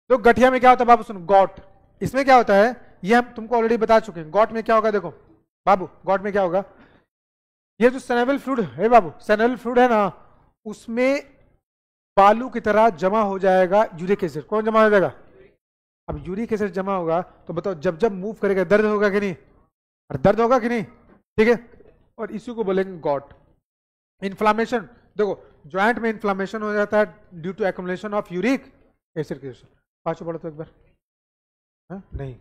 Speaker 1: तो गठिया में क्या होता है बाबू? सुनो गॉट, इसमें क्या होता है ये हम तुमको ऑलरेडी बता चुके हैं। गॉट में क्या होगा देखो बाबू, गॉट में क्या होगा? ये जो सेनेबल फ्लूइड है बाबू, सेनेबल फ्लूइड है ना, उसमें बालू की तरह जमा हो जाएगा यूरिक एसिड। कौन जमा हो जाएगा? अब यूरिक एसिड जमा होगा तो बताओ जब जब मूव करेगा दर्द होगा कि नहीं? और दर्द होगा कि नहीं? ठीक है, और इसी को बोलेंगे गॉट। इन्फ्लामेशन, देखो ज्वाइंट में इन्फ्लामेशन हो जाता है due to accumulation of uric acid के। पांचों पढ़ो तो एक बार। हाँ? नहीं,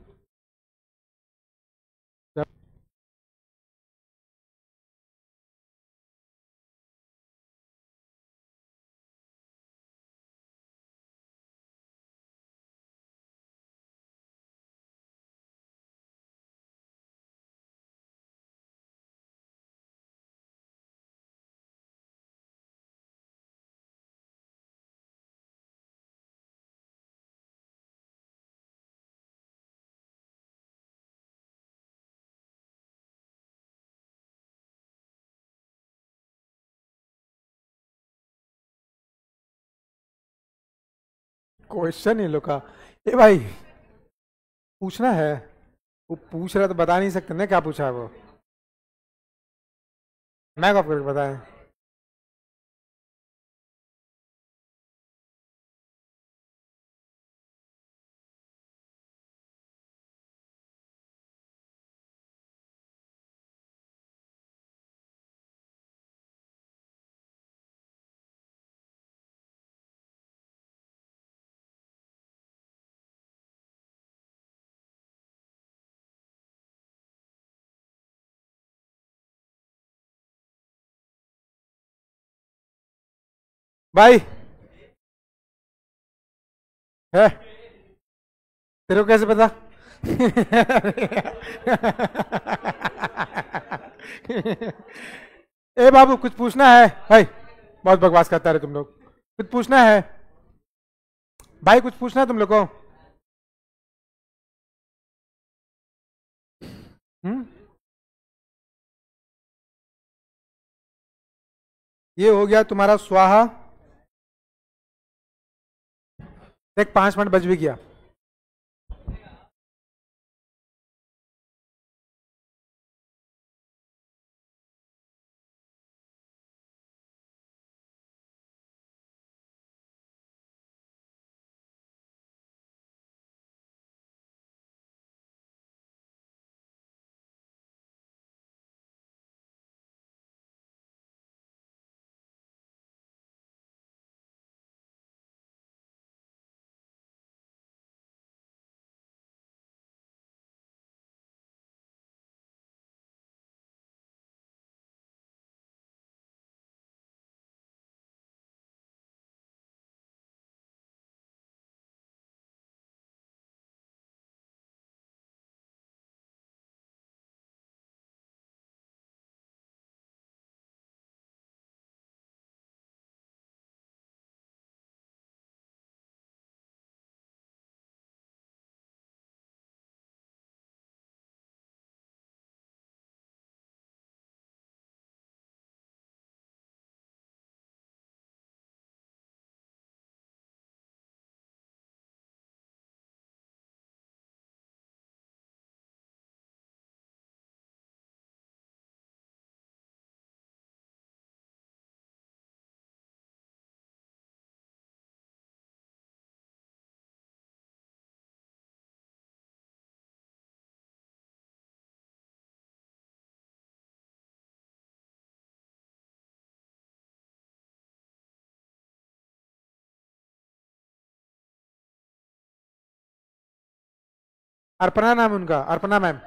Speaker 1: क्वेश्चन ही लोग ए भाई पूछना है, वो पूछ रहा तो बता नहीं सकते ना क्या पूछा है वो। मैं कब करके बताएं? भाई है, तेरे को कैसे पता? ए बाबू कुछ पूछना है भाई? बहुत बकवास करता है तुम लोग। कुछ पूछना है भाई? कुछ पूछना है तुम लोग को? हम्म, ये हो गया तुम्हारा स्वाहा। देख 5 मिनट बज भी गया। अर्पणा नाम है उनका, अर्पणा मैम।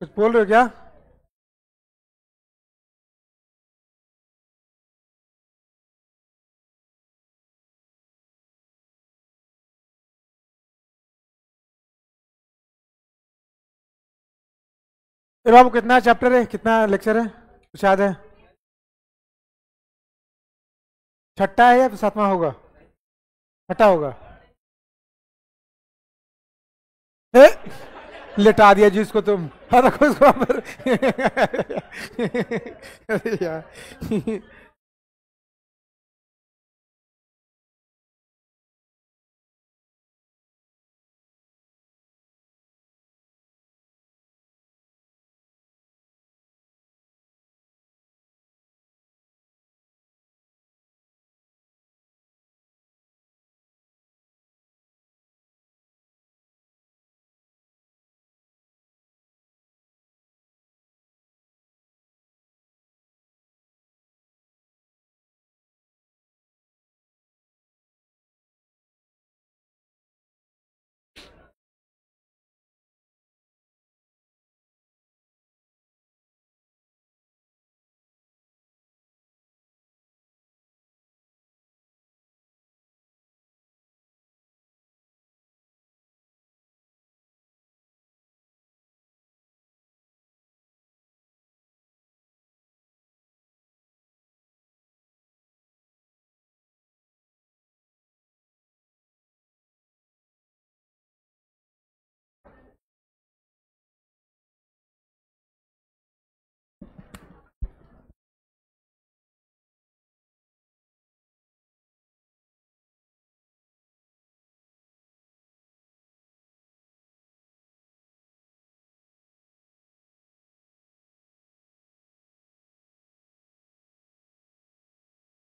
Speaker 1: कुछ बोल रहे हो क्या? ए बाबू कितना चैप्टर है, कितना लेक्चर है, कुछ याद है? छठा है या तो सातवां होगा? छठा होगा। ए, लेटा दिया जी इसको तुम, हाँ रखो इसको वहाँ पर। अरे यार